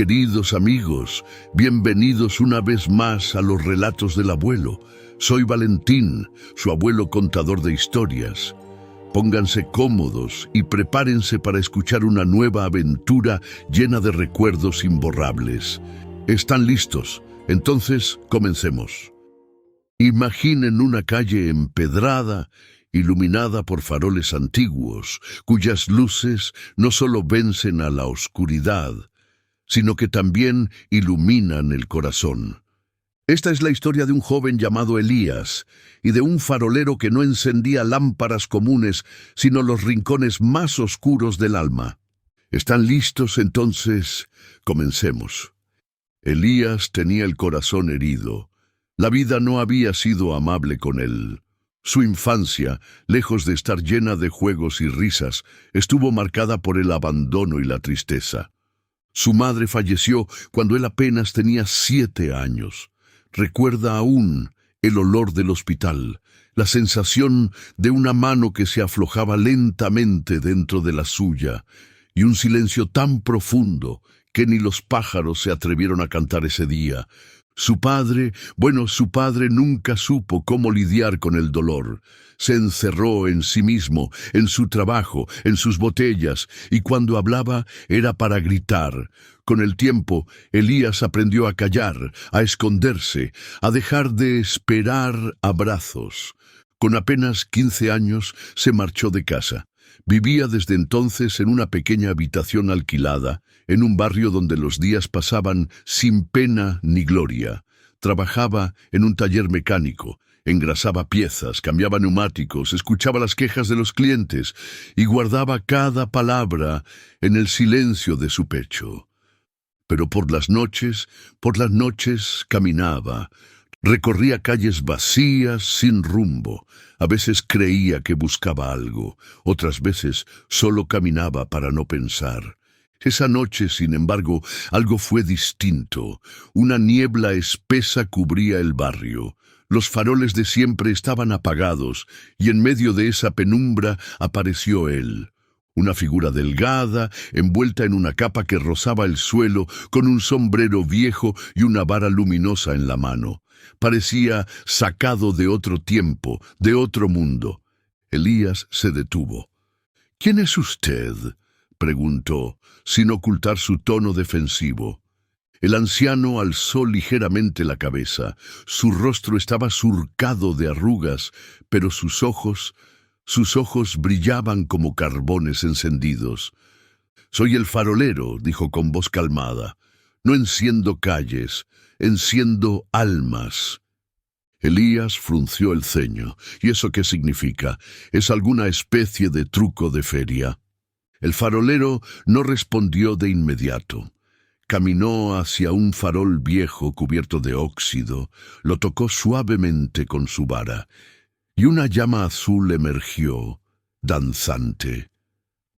Queridos amigos, bienvenidos una vez más a los relatos del abuelo. Soy Valentín, su abuelo contador de historias. Pónganse cómodos y prepárense para escuchar una nueva aventura llena de recuerdos imborrables. ¿Están listos? Entonces, comencemos. Imaginen una calle empedrada, iluminada por faroles antiguos, cuyas luces no solo vencen a la oscuridad, sino que también iluminan el corazón. Esta es la historia de un joven llamado Elías y de un farolero que no encendía lámparas comunes, sino los rincones más oscuros del alma. ¿Están listos? Entonces, comencemos. Elías tenía el corazón herido. La vida no había sido amable con él. Su infancia, lejos de estar llena de juegos y risas, estuvo marcada por el abandono y la tristeza. Su madre falleció cuando él apenas tenía 7 años. Recuerda aún el olor del hospital, la sensación de una mano que se aflojaba lentamente dentro de la suya, y un silencio tan profundo que ni los pájaros se atrevieron a cantar ese día. Su padre nunca supo cómo lidiar con el dolor. Se encerró en sí mismo, en su trabajo, en sus botellas, y cuando hablaba era para gritar. Con el tiempo, Elías aprendió a callar, a esconderse, a dejar de esperar abrazos. Con apenas 15 años se marchó de casa. Vivía desde entonces en una pequeña habitación alquilada, en un barrio donde los días pasaban sin pena ni gloria. Trabajaba en un taller mecánico, engrasaba piezas, cambiaba neumáticos, escuchaba las quejas de los clientes y guardaba cada palabra en el silencio de su pecho. Pero por las noches caminaba. Recorría calles vacías, sin rumbo. A veces creía que buscaba algo, otras veces solo caminaba para no pensar. Esa noche, sin embargo, algo fue distinto. Una niebla espesa cubría el barrio. Los faroles de siempre estaban apagados, y en medio de esa penumbra apareció él. Una figura delgada, envuelta en una capa que rozaba el suelo, con un sombrero viejo y una vara luminosa en la mano. Parecía sacado de otro tiempo, de otro mundo. Elías se detuvo. «¿Quién es usted?», preguntó, sin ocultar su tono defensivo. El anciano alzó ligeramente la cabeza. Su rostro estaba surcado de arrugas, pero sus ojos brillaban como carbones encendidos. «Soy el farolero», dijo con voz calmada. «No enciendo calles, enciendo almas». Elías frunció el ceño. «¿Y eso qué significa? ¿Es alguna especie de truco de feria?». El farolero no respondió de inmediato. Caminó hacia un farol viejo cubierto de óxido, lo tocó suavemente con su vara, y una llama azul emergió, danzante.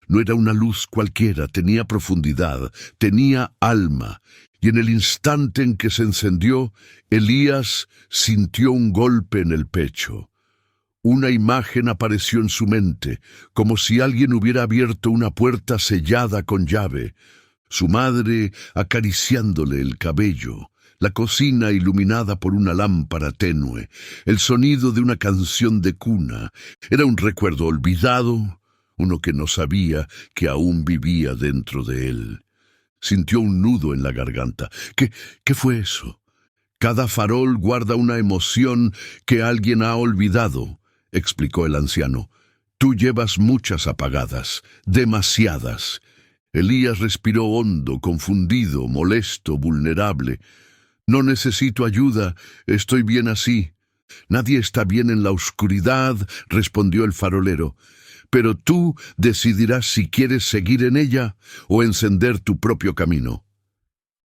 No era una luz cualquiera, tenía profundidad, tenía alma, y en el instante en que se encendió, Elías sintió un golpe en el pecho. Una imagen apareció en su mente, como si alguien hubiera abierto una puerta sellada con llave. Su madre acariciándole el cabello, la cocina iluminada por una lámpara tenue, el sonido de una canción de cuna. Era un recuerdo olvidado, uno que no sabía que aún vivía dentro de él. Sintió un nudo en la garganta. ¿Qué fue eso? Cada farol guarda una emoción que alguien ha olvidado, explicó el anciano. Tú llevas muchas apagadas, demasiadas. Elías respiró hondo, confundido, molesto, vulnerable. No necesito ayuda, estoy bien así. Nadie está bien en la oscuridad, respondió el farolero. Pero tú decidirás si quieres seguir en ella o encender tu propio camino.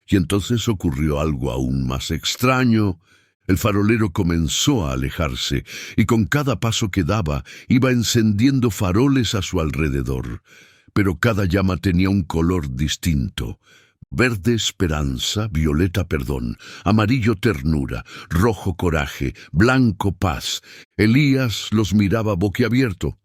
Y entonces ocurrió algo aún más extraño. El farolero comenzó a alejarse, y con cada paso que daba iba encendiendo faroles a su alrededor. Pero cada llama tenía un color distinto. Verde esperanza, violeta perdón, amarillo ternura, rojo coraje, blanco paz. Elías los miraba boquiabierto.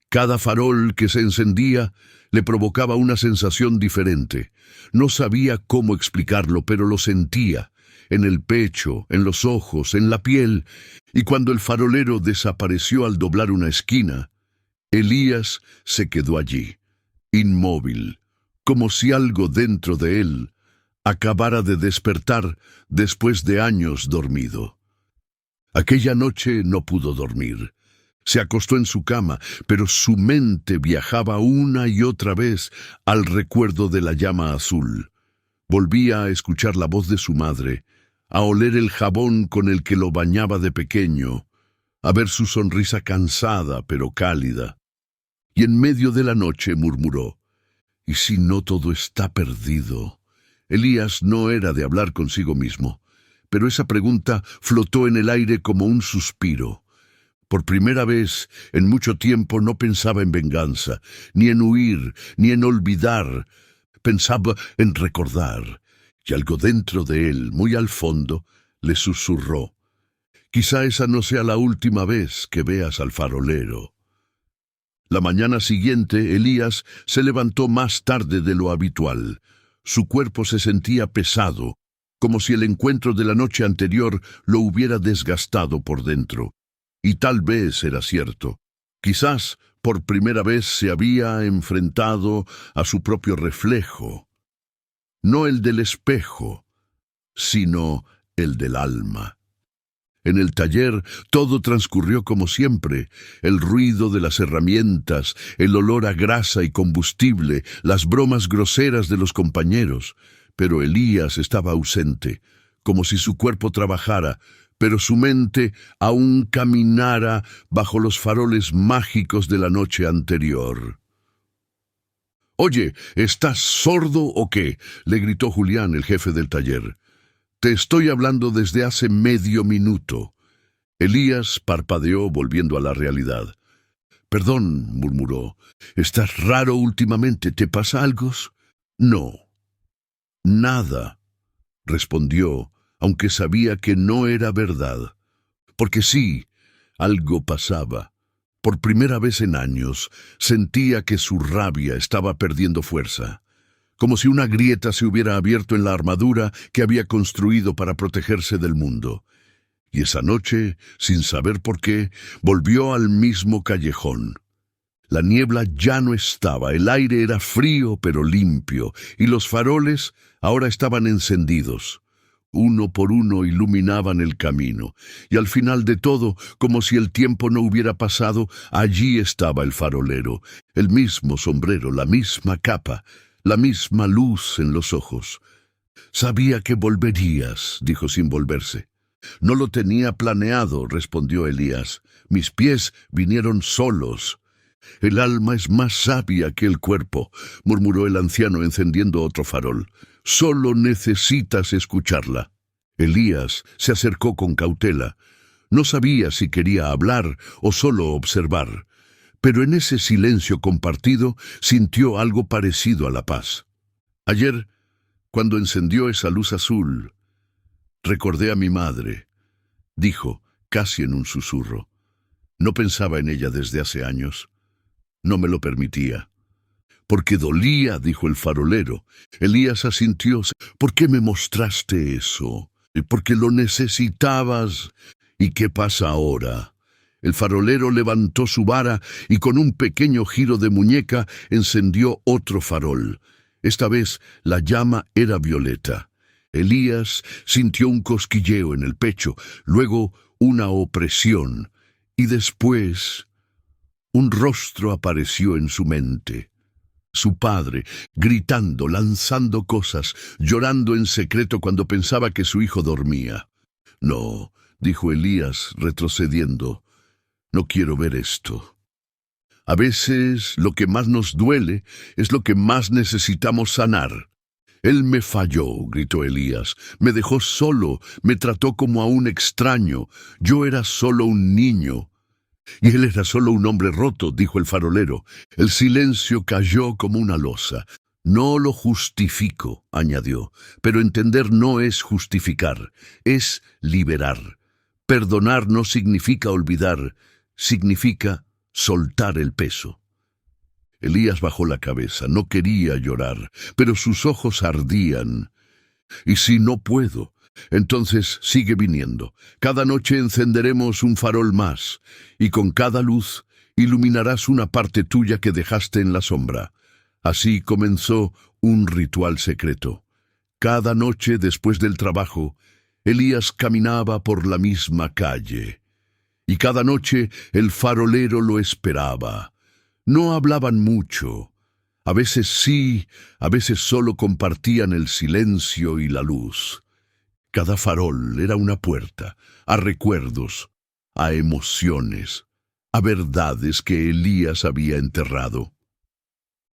Cada farol que se encendía le provocaba una sensación diferente. No sabía cómo explicarlo, pero lo sentía, en el pecho, en los ojos, en la piel, y cuando el farolero desapareció al doblar una esquina, Elías se quedó allí, inmóvil, como si algo dentro de él acabara de despertar después de años dormido. Aquella noche no pudo dormir. Se acostó en su cama, pero su mente viajaba una y otra vez al recuerdo de la llama azul. Volvía a escuchar la voz de su madre, a oler el jabón con el que lo bañaba de pequeño, a ver su sonrisa cansada pero cálida. Y en medio de la noche murmuró: ¿y si no todo está perdido? Elías no era de hablar consigo mismo, pero esa pregunta flotó en el aire como un suspiro. Por primera vez en mucho tiempo no pensaba en venganza, ni en huir, ni en olvidar. Pensaba en recordar, y algo dentro de él, muy al fondo, le susurró: quizá esa no sea la última vez que veas al farolero. La mañana siguiente, Elías se levantó más tarde de lo habitual. Su cuerpo se sentía pesado, como si el encuentro de la noche anterior lo hubiera desgastado por dentro. Y tal vez era cierto. Quizás por primera vez se había enfrentado a su propio reflejo. No el del espejo, sino el del alma. En el taller todo transcurrió como siempre: el ruido de las herramientas, el olor a grasa y combustible, las bromas groseras de los compañeros. Pero Elías estaba ausente, como si su cuerpo trabajara, pero su mente aún caminara bajo los faroles mágicos de la noche anterior. «Oye, ¿estás sordo o qué?», le gritó Julián, el jefe del taller. «Te estoy hablando desde hace medio minuto». Elías parpadeó, volviendo a la realidad. «Perdón», murmuró, «estás raro últimamente. ¿Te pasa algo?» «No, nada», respondió, aunque sabía que no era verdad. Porque sí, algo pasaba. Por primera vez en años, sentía que su rabia estaba perdiendo fuerza, como si una grieta se hubiera abierto en la armadura que había construido para protegerse del mundo. Y esa noche, sin saber por qué, volvió al mismo callejón. La niebla ya no estaba, el aire era frío pero limpio, y los faroles ahora estaban encendidos. Uno por uno iluminaban el camino, y al final de todo, como si el tiempo no hubiera pasado, allí estaba el farolero, el mismo sombrero, la misma capa, la misma luz en los ojos. «Sabía que volverías», dijo sin volverse. «No lo tenía planeado», respondió Elías. «Mis pies vinieron solos». «El alma es más sabia que el cuerpo», murmuró el anciano encendiendo otro farol. «Solo necesitas escucharla». Elías se acercó con cautela. No sabía si quería hablar o solo observar, pero en ese silencio compartido sintió algo parecido a la paz. «Ayer, cuando encendió esa luz azul, recordé a mi madre», dijo, casi en un susurro. «No pensaba en ella desde hace años. No me lo permitía». «Porque dolía», dijo el farolero. Elías asintió. «¿Por qué me mostraste eso? Porque lo necesitabas». «¿Y qué pasa ahora?» El farolero levantó su vara y con un pequeño giro de muñeca encendió otro farol. Esta vez la llama era violeta. Elías sintió un cosquilleo en el pecho, luego una opresión, y después un rostro apareció en su mente. Su padre, gritando, lanzando cosas, llorando en secreto cuando pensaba que su hijo dormía. «No», dijo Elías, retrocediendo, «no quiero ver esto». A veces lo que más nos duele es lo que más necesitamos sanar. «Él me falló», gritó Elías, «me dejó solo, me trató como a un extraño. Yo era solo un niño». «Y él era solo un hombre roto», dijo el farolero. El silencio cayó como una losa. «No lo justifico», añadió, «pero entender no es justificar, es liberar. Perdonar no significa olvidar, significa soltar el peso. Elías bajó la cabeza, no quería llorar, pero sus ojos ardían. «¿Y si no puedo? Entonces sigue viniendo. Cada noche encenderemos un farol más, y con cada luz iluminarás una parte tuya que dejaste en la sombra». Así comenzó un ritual secreto. Cada noche después del trabajo, Elías caminaba por la misma calle, y cada noche el farolero lo esperaba. No hablaban mucho. A veces sí, a veces solo compartían el silencio y la luz. Cada farol era una puerta, a recuerdos, a emociones, a verdades que Elías había enterrado.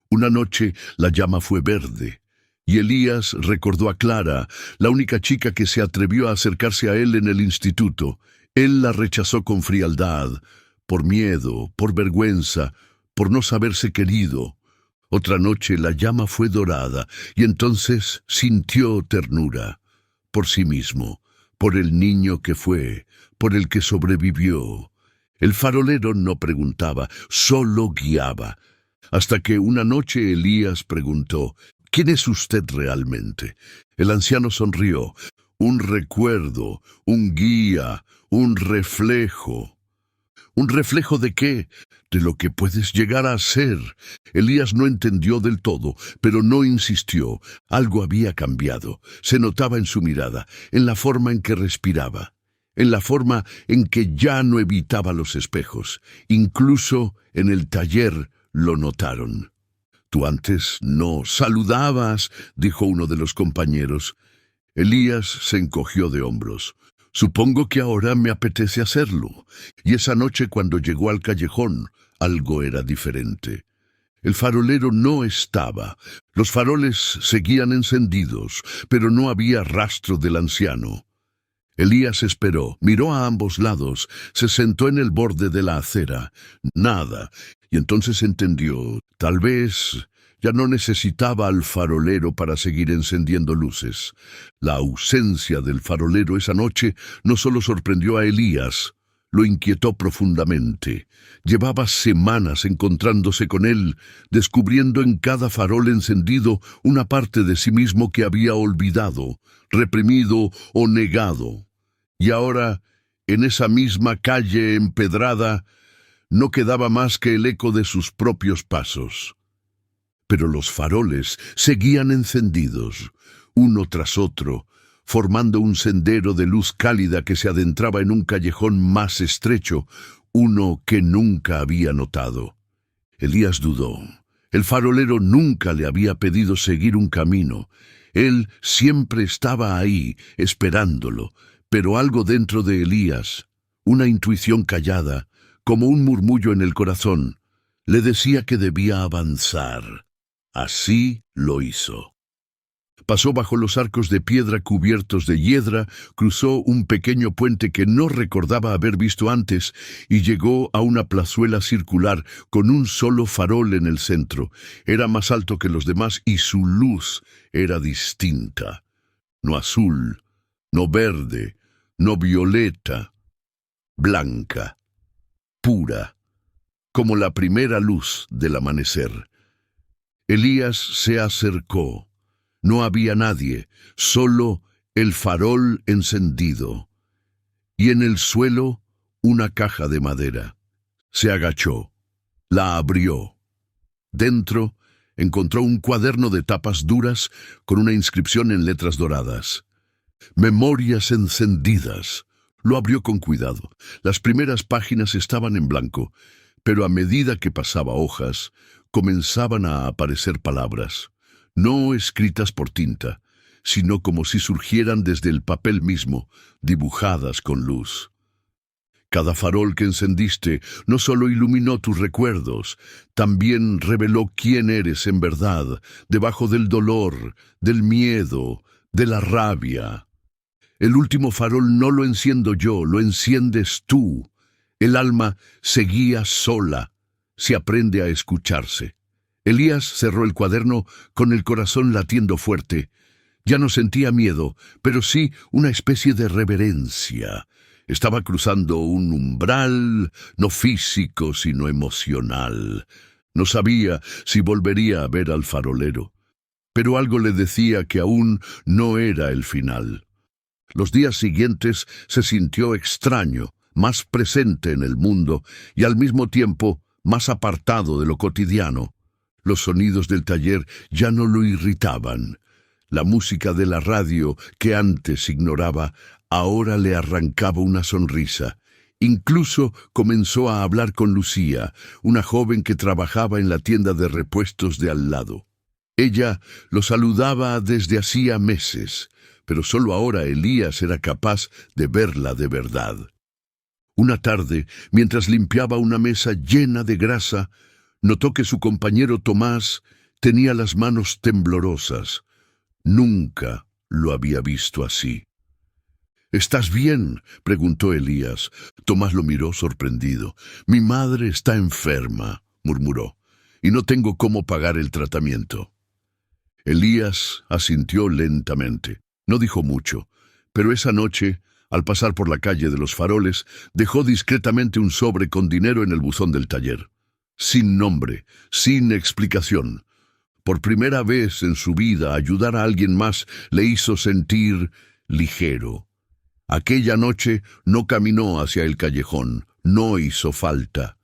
Una noche la llama fue verde, y Elías recordó a Clara, la única chica que se atrevió a acercarse a él en el instituto. Él la rechazó con frialdad, por miedo, por vergüenza, por no saberse querido. Otra noche la llama fue dorada, y entonces sintió ternura, por sí mismo, por el niño que fue, por el que sobrevivió. El farolero no preguntaba, solo guiaba, hasta que una noche Elías preguntó: «¿Quién es usted realmente?». El anciano sonrió: «Un recuerdo, un guía, un reflejo». ¿Un reflejo de qué? De lo que puedes llegar a ser. Elías no entendió del todo, pero no insistió. Algo había cambiado. Se notaba en su mirada, en la forma en que respiraba, en la forma en que ya no evitaba los espejos. Incluso en el taller lo notaron. «Tú antes no saludabas», dijo uno de los compañeros. Elías se encogió de hombros. «Supongo que ahora me apetece hacerlo». Y esa noche, cuando llegó al callejón, algo era diferente. El farolero no estaba. Los faroles seguían encendidos, pero no había rastro del anciano. Elías esperó, miró a ambos lados, se sentó en el borde de la acera. Nada. Y entonces entendió. Tal vez ya no necesitaba al farolero para seguir encendiendo luces. La ausencia del farolero esa noche no solo sorprendió a Elías, lo inquietó profundamente. Llevaba semanas encontrándose con él, descubriendo en cada farol encendido una parte de sí mismo que había olvidado, reprimido o negado. Y ahora, en esa misma calle empedrada, no quedaba más que el eco de sus propios pasos. Pero los faroles seguían encendidos, uno tras otro, formando un sendero de luz cálida que se adentraba en un callejón más estrecho, uno que nunca había notado. Elías dudó. El farolero nunca le había pedido seguir un camino. Él siempre estaba ahí, esperándolo, pero algo dentro de Elías, una intuición callada, como un murmullo en el corazón, le decía que debía avanzar. Así lo hizo. Pasó bajo los arcos de piedra cubiertos de hiedra, cruzó un pequeño puente que no recordaba haber visto antes y llegó a una plazuela circular con un solo farol en el centro. Era más alto que los demás y su luz era distinta. No azul, no verde, no violeta, blanca, pura, como la primera luz del amanecer. Elías se acercó. No había nadie, solo el farol encendido. Y en el suelo, una caja de madera. Se agachó, la abrió. Dentro, encontró un cuaderno de tapas duras con una inscripción en letras doradas. «Memorias encendidas». Lo abrió con cuidado. Las primeras páginas estaban en blanco, pero a medida que pasaba hojas, comenzaban a aparecer palabras, no escritas por tinta, sino como si surgieran desde el papel mismo, dibujadas con luz. Cada farol que encendiste no solo iluminó tus recuerdos, también reveló quién eres en verdad, debajo del dolor, del miedo, de la rabia. El último farol no lo enciendo yo, lo enciendes tú. El alma se guía sola, se aprende a escucharse. Elías cerró el cuaderno con el corazón latiendo fuerte. Ya no sentía miedo, pero sí una especie de reverencia. Estaba cruzando un umbral, no físico, sino emocional. No sabía si volvería a ver al farolero, pero algo le decía que aún no era el final. Los días siguientes se sintió extraño, más presente en el mundo y al mismo tiempo más apartado de lo cotidiano. Los sonidos del taller ya no lo irritaban. La música de la radio, que antes ignoraba, ahora le arrancaba una sonrisa. Incluso comenzó a hablar con Lucía, una joven que trabajaba en la tienda de repuestos de al lado. Ella lo saludaba desde hacía meses, pero solo ahora Elías era capaz de verla de verdad. Una tarde, mientras limpiaba una mesa llena de grasa, notó que su compañero Tomás tenía las manos temblorosas. Nunca lo había visto así. —¿Estás bien? —preguntó Elías. Tomás lo miró sorprendido. —Mi madre está enferma —murmuró—, y no tengo cómo pagar el tratamiento. Elías asintió lentamente. No dijo mucho, pero esa noche, al pasar por la calle de los Faroles, dejó discretamente un sobre con dinero en el buzón del taller. Sin nombre, sin explicación. Por primera vez en su vida, ayudar a alguien más le hizo sentir ligero. Aquella noche no caminó hacia el callejón, no hizo falta.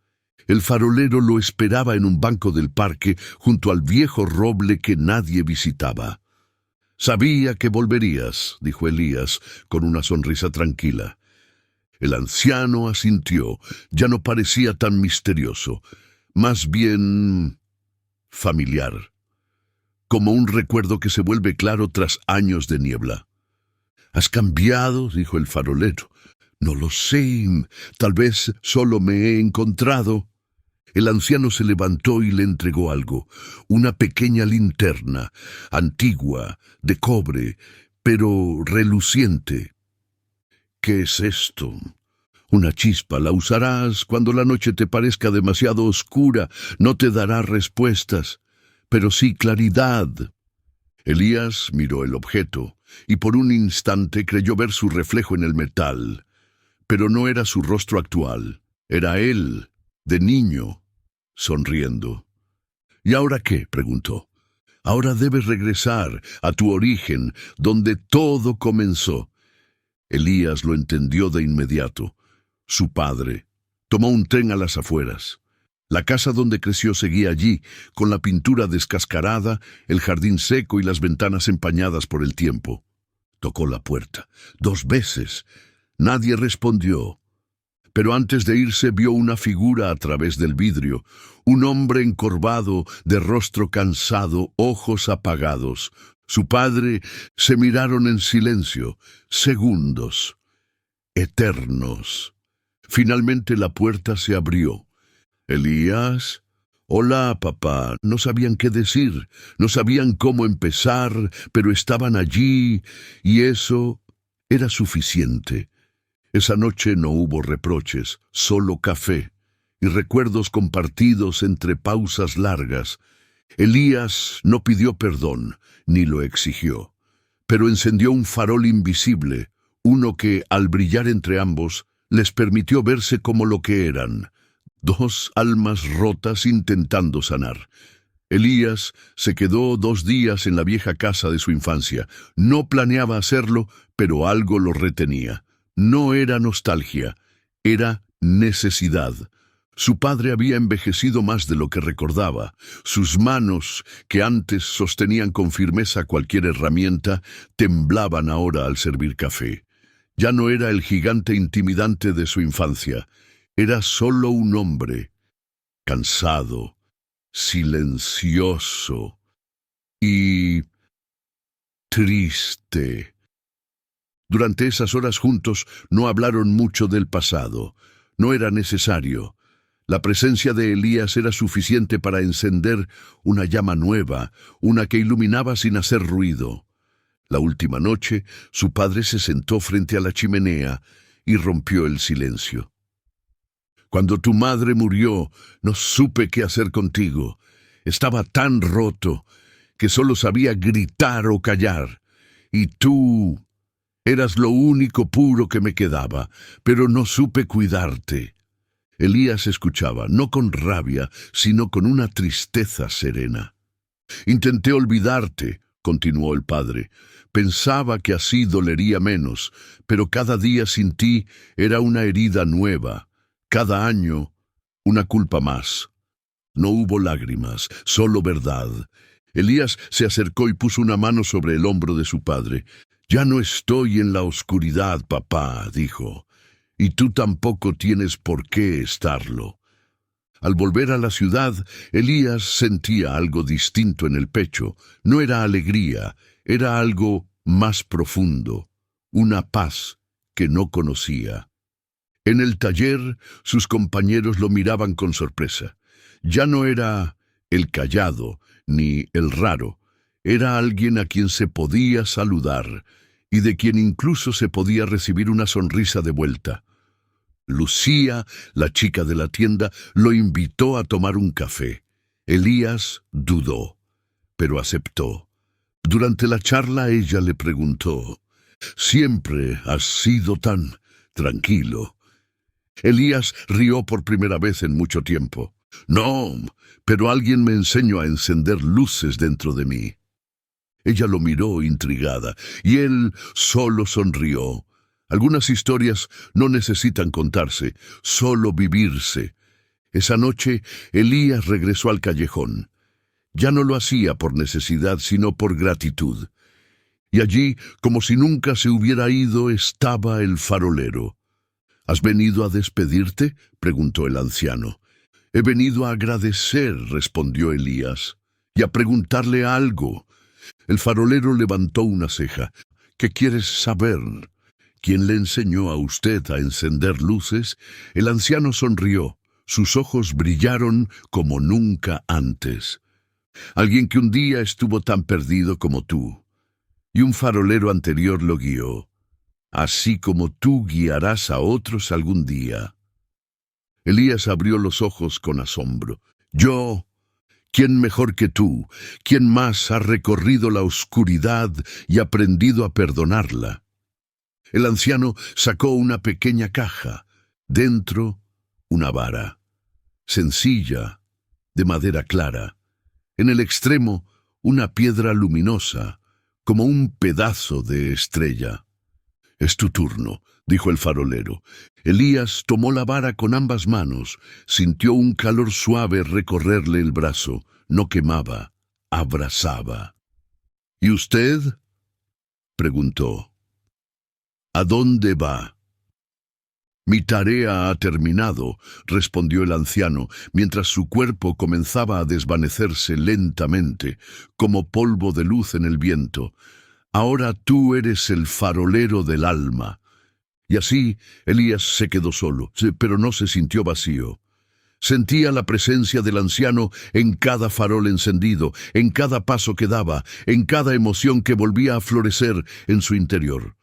El farolero lo esperaba en un banco del parque junto al viejo roble que nadie visitaba. —Sabía que volverías —dijo Elías con una sonrisa tranquila. El anciano asintió. Ya no parecía tan misterioso, más bien familiar, como un recuerdo que se vuelve claro tras años de niebla. —¿Has cambiado? —dijo el farolero. —No lo sé. Tal vez solo me he encontrado. El anciano se levantó y le entregó algo, una pequeña linterna, antigua, de cobre, pero reluciente. —¿Qué es esto? —Una chispa. La usarás cuando la noche te parezca demasiado oscura. No te dará respuestas, pero sí claridad. Elías miró el objeto y por un instante creyó ver su reflejo en el metal. Pero no era su rostro actual. Era él, de niño, sonriendo. —¿Y ahora qué? —preguntó. —Ahora debes regresar a tu origen, donde todo comenzó. Elías lo entendió de inmediato. Su padre. Tomó un tren a las afueras. La casa donde creció seguía allí, con la pintura descascarada, el jardín seco y las ventanas empañadas por el tiempo. Tocó la puerta 2 veces. Nadie respondió. Pero antes de irse vio una figura a través del vidrio, un hombre encorvado, de rostro cansado, ojos apagados. Su padre se miraron en silencio, segundos, eternos. Finalmente la puerta se abrió. —Elías. —Hola, papá. No sabían qué decir, no sabían cómo empezar, pero estaban allí, y eso era suficiente. Esa noche no hubo reproches, solo café y recuerdos compartidos entre pausas largas. Elías no pidió perdón, ni lo exigió, pero encendió un farol invisible, uno que, al brillar entre ambos, les permitió verse como lo que eran, 2 almas rotas intentando sanar. Elías se quedó 2 días en la vieja casa de su infancia. No planeaba hacerlo, pero algo lo retenía. No era nostalgia, era necesidad. Su padre había envejecido más de lo que recordaba. Sus manos, que antes sostenían con firmeza cualquier herramienta, temblaban ahora al servir café. Ya no era el gigante intimidante de su infancia. Era solo un hombre, cansado, silencioso y triste. Durante esas horas juntos no hablaron mucho del pasado. No era necesario. La presencia de Elías era suficiente para encender una llama nueva, una que iluminaba sin hacer ruido. La última noche, su padre se sentó frente a la chimenea y rompió el silencio. —Cuando tu madre murió, no supe qué hacer contigo. Estaba tan roto que solo sabía gritar o callar. Y tú Eras lo único puro que me quedaba, pero no supe cuidarte. Elías escuchaba, no con rabia, sino con una tristeza serena. Intenté olvidarte, continuó el padre. Pensaba que así dolería menos, pero cada día sin ti era una herida nueva. Cada año, una culpa más. No hubo lágrimas, solo verdad. Elías se acercó y puso una mano sobre el hombro de su padre. «Ya no estoy en la oscuridad, papá», dijo, «y tú tampoco tienes por qué estarlo». Al volver a la ciudad, Elías sentía algo distinto en el pecho. No era alegría, era algo más profundo, una paz que no conocía. En el taller, sus compañeros lo miraban con sorpresa. Ya no era el callado ni el raro, era alguien a quien se podía saludar y de quien incluso se podía recibir una sonrisa de vuelta. Lucía, la chica de la tienda, lo invitó a tomar un café. Elías dudó, pero aceptó. Durante la charla ella le preguntó, «¿Siempre has sido tan tranquilo?» Elías rió por primera vez en mucho tiempo. «No, pero alguien me enseñó a encender luces dentro de mí». Ella lo miró intrigada, y él solo sonrió. Algunas historias no necesitan contarse, solo vivirse. Esa noche, Elías regresó al callejón. Ya no lo hacía por necesidad, sino por gratitud. Y allí, como si nunca se hubiera ido, estaba el farolero. «¿Has venido a despedirte?», preguntó el anciano. «He venido a agradecer», respondió Elías, «y a preguntarle algo». El farolero levantó una ceja. «¿Qué quieres saber?» «¿Quién le enseñó a usted a encender luces?» El anciano sonrió. Sus ojos brillaron como nunca antes. «Alguien que un día estuvo tan perdido como tú. Y un farolero anterior lo guió. Así como tú guiarás a otros algún día». Elías abrió los ojos con asombro. «¿Yo? ¿Quién mejor que tú? ¿Quién más ha recorrido la oscuridad y aprendido a perdonarla?» El anciano sacó una pequeña caja. Dentro, una vara, sencilla, de madera clara. En el extremo, una piedra luminosa, como un pedazo de estrella. «Es tu turno», dijo el farolero. Elías tomó la vara con ambas manos, sintió un calor suave recorrerle el brazo. No quemaba, abrasaba. «¿Y usted?», preguntó. «¿A dónde va?» «Mi tarea ha terminado», respondió el anciano, mientras su cuerpo comenzaba a desvanecerse lentamente, como polvo de luz en el viento. «Ahora tú eres el farolero del alma». Y así Elías se quedó solo, pero no se sintió vacío. Sentía la presencia del anciano en cada farol encendido, en cada paso que daba, en cada emoción que volvía a florecer en su interior.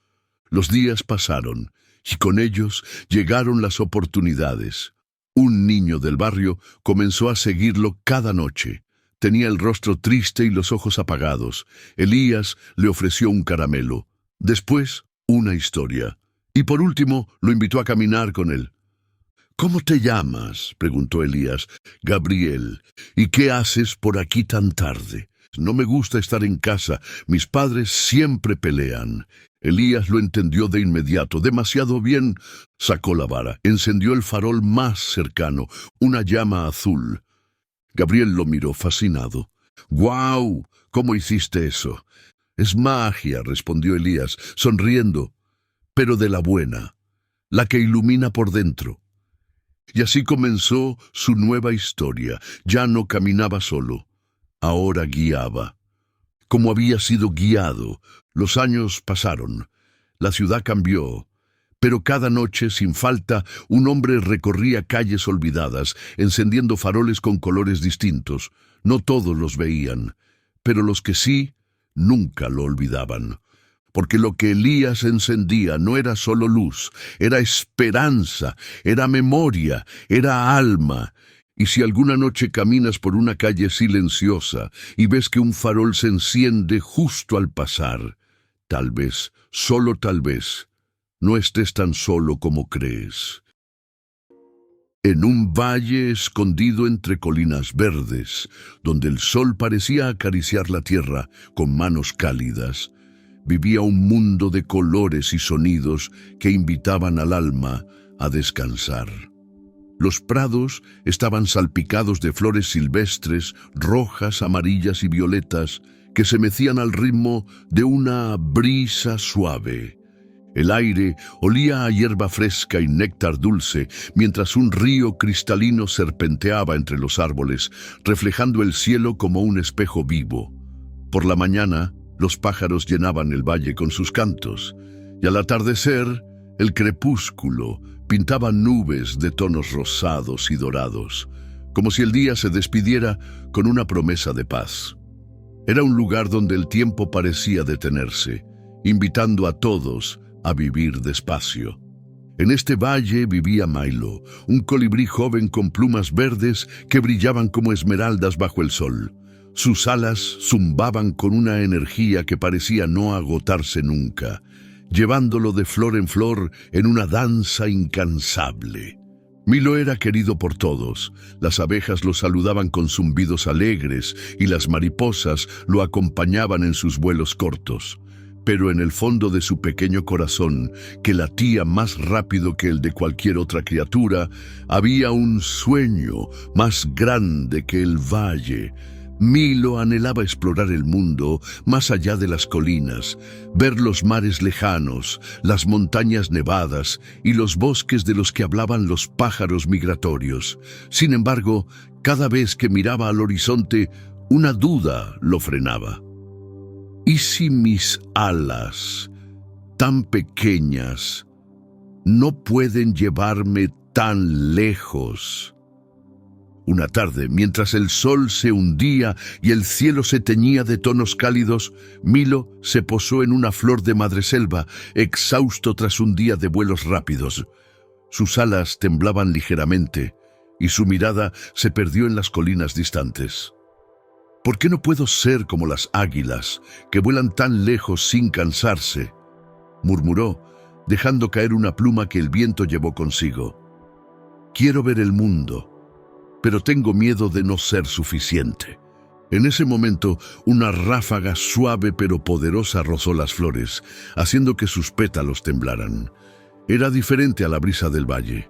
Los días pasaron, y con ellos llegaron las oportunidades. Un niño del barrio comenzó a seguirlo cada noche. Tenía el rostro triste y los ojos apagados. Elías le ofreció un caramelo. Después, una historia. Y por último, lo invitó a caminar con él. «¿Cómo te llamas?», preguntó Elías. «Gabriel. ¿Y qué haces por aquí tan tarde?» «No me gusta estar en casa. Mis padres siempre pelean». Elías lo entendió de inmediato. Demasiado bien. Sacó la vara. Encendió el farol más cercano, una llama azul. Gabriel lo miró fascinado. «¡Guau! ¿Cómo hiciste eso?» «Es magia», respondió Elías, sonriendo, «pero de la buena, la que ilumina por dentro». Y así comenzó su nueva historia. Ya no caminaba solo, ahora guiaba. Como había sido guiado, los años pasaron, la ciudad cambió, pero cada noche, sin falta, un hombre recorría calles olvidadas, encendiendo faroles con colores distintos. No todos los veían, pero los que sí, nunca lo olvidaban. Porque lo que Elías encendía no era solo luz, era esperanza, era memoria, era alma. Y si alguna noche caminas por una calle silenciosa y ves que un farol se enciende justo al pasar, Tal vez, solo tal vez, no estés tan solo como crees. En un valle escondido entre colinas verdes, donde el sol parecía acariciar la tierra con manos cálidas, vivía un mundo de colores y sonidos que invitaban al alma a descansar. Los prados estaban salpicados de flores silvestres, rojas, amarillas y violetas, que se mecían al ritmo de una brisa suave. El aire olía a hierba fresca y néctar dulce, mientras un río cristalino serpenteaba entre los árboles, reflejando el cielo como un espejo vivo. Por la mañana, los pájaros llenaban el valle con sus cantos, y al atardecer, el crepúsculo pintaba nubes de tonos rosados y dorados, como si el día se despidiera con una promesa de paz. Era un lugar donde el tiempo parecía detenerse, invitando a todos a vivir despacio. En este valle vivía Milo, un colibrí joven con plumas verdes que brillaban como esmeraldas bajo el sol. Sus alas zumbaban con una energía que parecía no agotarse nunca, llevándolo de flor en flor en una danza incansable. Milo era querido por todos. Las abejas lo saludaban con zumbidos alegres y las mariposas lo acompañaban en sus vuelos cortos. Pero en el fondo de su pequeño corazón, que latía más rápido que el de cualquier otra criatura, había un sueño más grande que el valle. Milo anhelaba explorar el mundo más allá de las colinas, ver los mares lejanos, las montañas nevadas y los bosques de los que hablaban los pájaros migratorios. Sin embargo, cada vez que miraba al horizonte, una duda lo frenaba. ¿Y si mis alas, tan pequeñas, no pueden llevarme tan lejos? Una tarde, mientras el sol se hundía y el cielo se teñía de tonos cálidos, Milo se posó en una flor de madreselva, exhausto tras un día de vuelos rápidos. Sus alas temblaban ligeramente y su mirada se perdió en las colinas distantes. ¿Por qué no puedo ser como las águilas, que vuelan tan lejos sin cansarse?, murmuró, dejando caer una pluma que el viento llevó consigo. Quiero ver el mundo, pero tengo miedo de no ser suficiente. En ese momento, una ráfaga suave pero poderosa rozó las flores, haciendo que sus pétalos temblaran. Era diferente a la brisa del valle.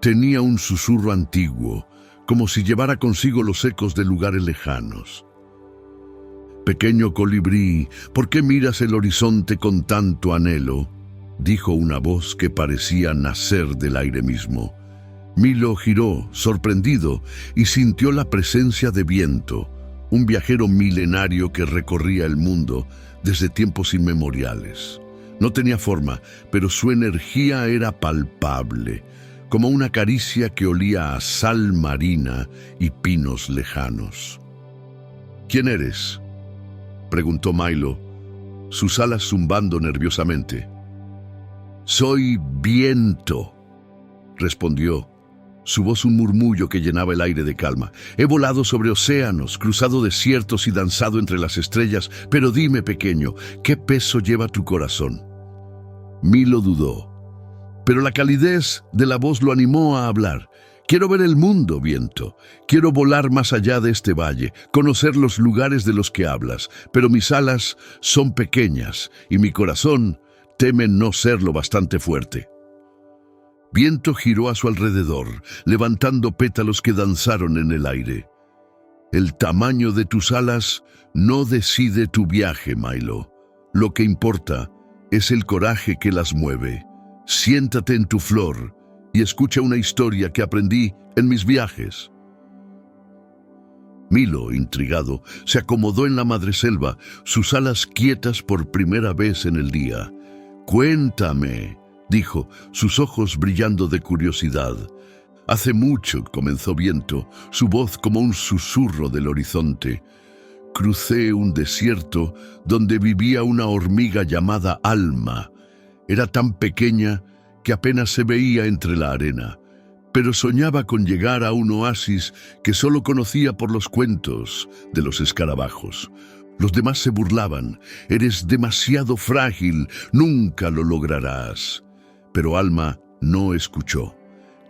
Tenía un susurro antiguo, como si llevara consigo los ecos de lugares lejanos. «Pequeño colibrí, ¿por qué miras el horizonte con tanto anhelo?», dijo una voz que parecía nacer del aire mismo. Milo giró, sorprendido, y sintió la presencia de Viento, un viajero milenario que recorría el mundo desde tiempos inmemoriales. No tenía forma, pero su energía era palpable, como una caricia que olía a sal marina y pinos lejanos. «¿Quién eres?», preguntó Milo, sus alas zumbando nerviosamente. «Soy Viento», respondió, su voz un murmullo que llenaba el aire de calma. «He volado sobre océanos, cruzado desiertos y danzado entre las estrellas, pero dime, pequeño, ¿qué peso lleva tu corazón?». Milo dudó, pero la calidez de la voz lo animó a hablar. «Quiero ver el mundo, Viento. Quiero volar más allá de este valle, conocer los lugares de los que hablas, pero mis alas son pequeñas y mi corazón teme no ser lo bastante fuerte». Viento giró a su alrededor, levantando pétalos que danzaron en el aire. «El tamaño de tus alas no decide tu viaje, Milo. Lo que importa es el coraje que las mueve. Siéntate en tu flor y escucha una historia que aprendí en mis viajes». Milo, intrigado, se acomodó en la madreselva, sus alas quietas por primera vez en el día. «Cuéntame», dijo, sus ojos brillando de curiosidad. «Hace mucho», comenzó Viento, su voz como un susurro del horizonte. «Crucé un desierto donde vivía una hormiga llamada Alma. Era tan pequeña que apenas se veía entre la arena, pero soñaba con llegar a un oasis que solo conocía por los cuentos de los escarabajos. Los demás se burlaban. «Eres demasiado frágil, nunca lo lograrás». Pero Alma no escuchó.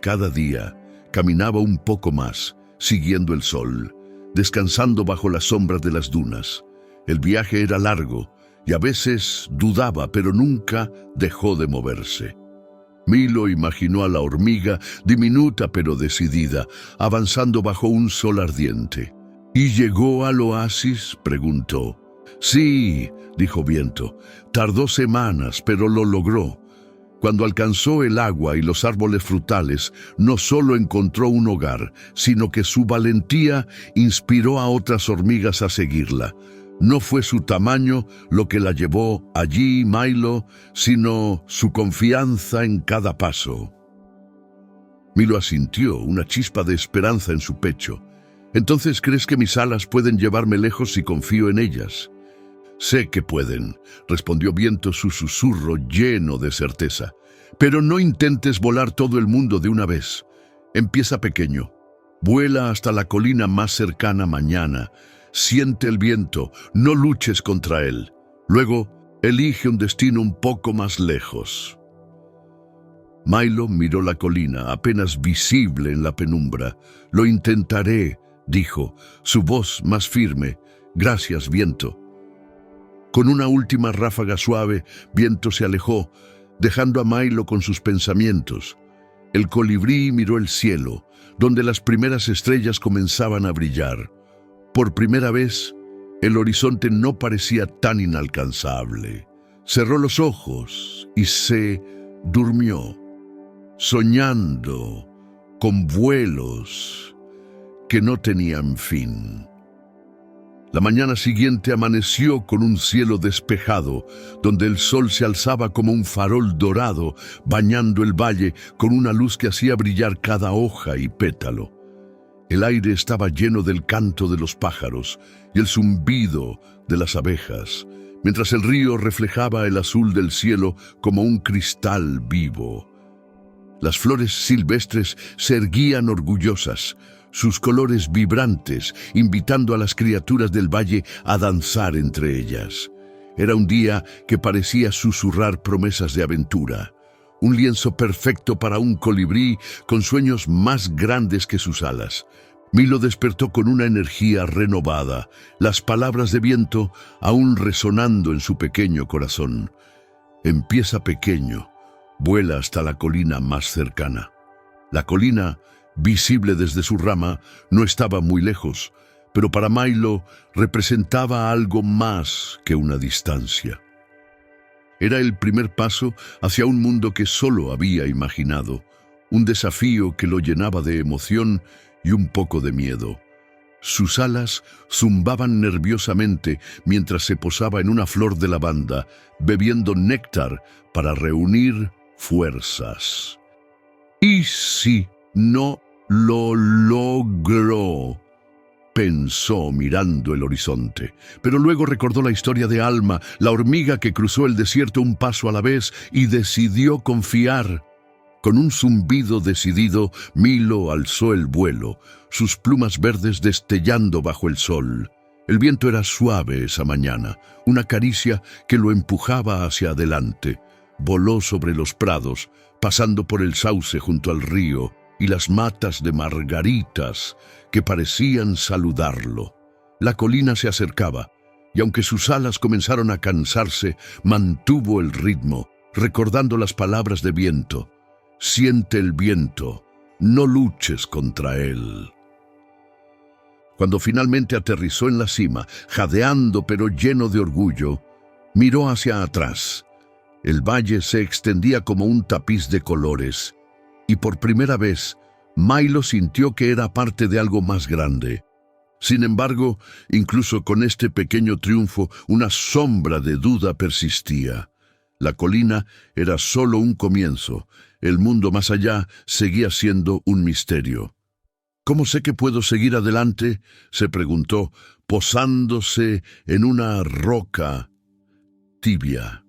Cada día caminaba un poco más, siguiendo el sol, descansando bajo las sombras de las dunas. El viaje era largo y a veces dudaba, pero nunca dejó de moverse. Milo imaginó a la hormiga, diminuta pero decidida, avanzando bajo un sol ardiente. «¿Y llegó al oasis?», preguntó. «Sí», dijo Viento. «Tardó semanas, pero lo logró». Cuando alcanzó el agua y los árboles frutales, no solo encontró un hogar, sino que su valentía inspiró a otras hormigas a seguirla. No fue su tamaño lo que la llevó allí, Milo, sino su confianza en cada paso. Milo asintió, una chispa de esperanza en su pecho. «¿Entonces crees que mis alas pueden llevarme lejos si confío en ellas?» «Sé que pueden», respondió Viento, su susurro lleno de certeza. «Pero no intentes volar todo el mundo de una vez. Empieza pequeño. Vuela hasta la colina más cercana mañana. Siente el viento, no luches contra él. Luego, elige un destino un poco más lejos». Milo miró la colina, apenas visible en la penumbra. «Lo intentaré», dijo, su voz más firme. «Gracias, Viento». Con una última ráfaga suave, Viento se alejó, dejando a Milo con sus pensamientos. El colibrí miró el cielo, donde las primeras estrellas comenzaban a brillar. Por primera vez, el horizonte no parecía tan inalcanzable. Cerró los ojos y se durmió, soñando con vuelos que no tenían fin. La mañana siguiente amaneció con un cielo despejado, donde el sol se alzaba como un farol dorado, bañando el valle con una luz que hacía brillar cada hoja y pétalo. El aire estaba lleno del canto de los pájaros y el zumbido de las abejas, mientras el río reflejaba el azul del cielo como un cristal vivo. Las flores silvestres se erguían orgullosas, sus colores vibrantes, invitando a las criaturas del valle a danzar entre ellas. Era un día que parecía susurrar promesas de aventura, un lienzo perfecto para un colibrí con sueños más grandes que sus alas. Milo despertó con una energía renovada, las palabras de Viento aún resonando en su pequeño corazón. Empieza pequeño, vuela hasta la colina más cercana. La colina, visible desde su rama, no estaba muy lejos, pero para Milo representaba algo más que una distancia. Era el primer paso hacia un mundo que solo había imaginado, un desafío que lo llenaba de emoción y un poco de miedo. Sus alas zumbaban nerviosamente mientras se posaba en una flor de lavanda, bebiendo néctar para reunir fuerzas. «¿Y si no lo logró?», pensó mirando el horizonte. Pero luego recordó la historia de Alma, la hormiga que cruzó el desierto un paso a la vez y decidió confiar. Con un zumbido decidido, Milo alzó el vuelo, sus plumas verdes destellando bajo el sol. El viento era suave esa mañana, una caricia que lo empujaba hacia adelante. Voló sobre los prados, pasando por el sauce junto al río y las matas de margaritas que parecían saludarlo. La colina se acercaba, y aunque sus alas comenzaron a cansarse, mantuvo el ritmo, recordando las palabras de Viento. «Siente el viento, no luches contra él». Cuando finalmente aterrizó en la cima, jadeando pero lleno de orgullo, miró hacia atrás. El valle se extendía como un tapiz de colores, y por primera vez, Milo sintió que era parte de algo más grande. Sin embargo, incluso con este pequeño triunfo, una sombra de duda persistía. La colina era solo un comienzo. El mundo más allá seguía siendo un misterio. «¿Cómo sé que puedo seguir adelante?», se preguntó, posándose en una roca tibia.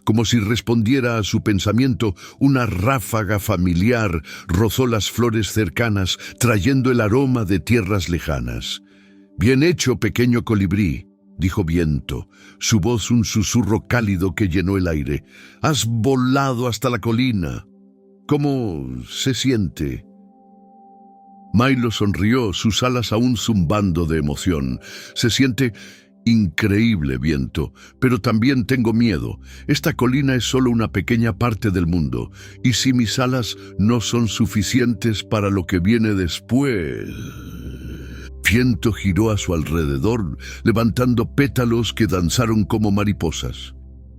Como si respondiera a su pensamiento, una ráfaga familiar rozó las flores cercanas, trayendo el aroma de tierras lejanas. «Bien hecho, pequeño colibrí». dijo Viento, su voz un susurro cálido que llenó el aire. Has volado hasta la colina. ¿Cómo se siente? Milo sonrió, sus alas aún zumbando de emoción. Se siente increíble, Viento, pero también tengo miedo. Esta colina es solo una pequeña parte del mundo, y si mis alas no son suficientes para lo que viene después... Viento giró a su alrededor, levantando pétalos que danzaron como mariposas.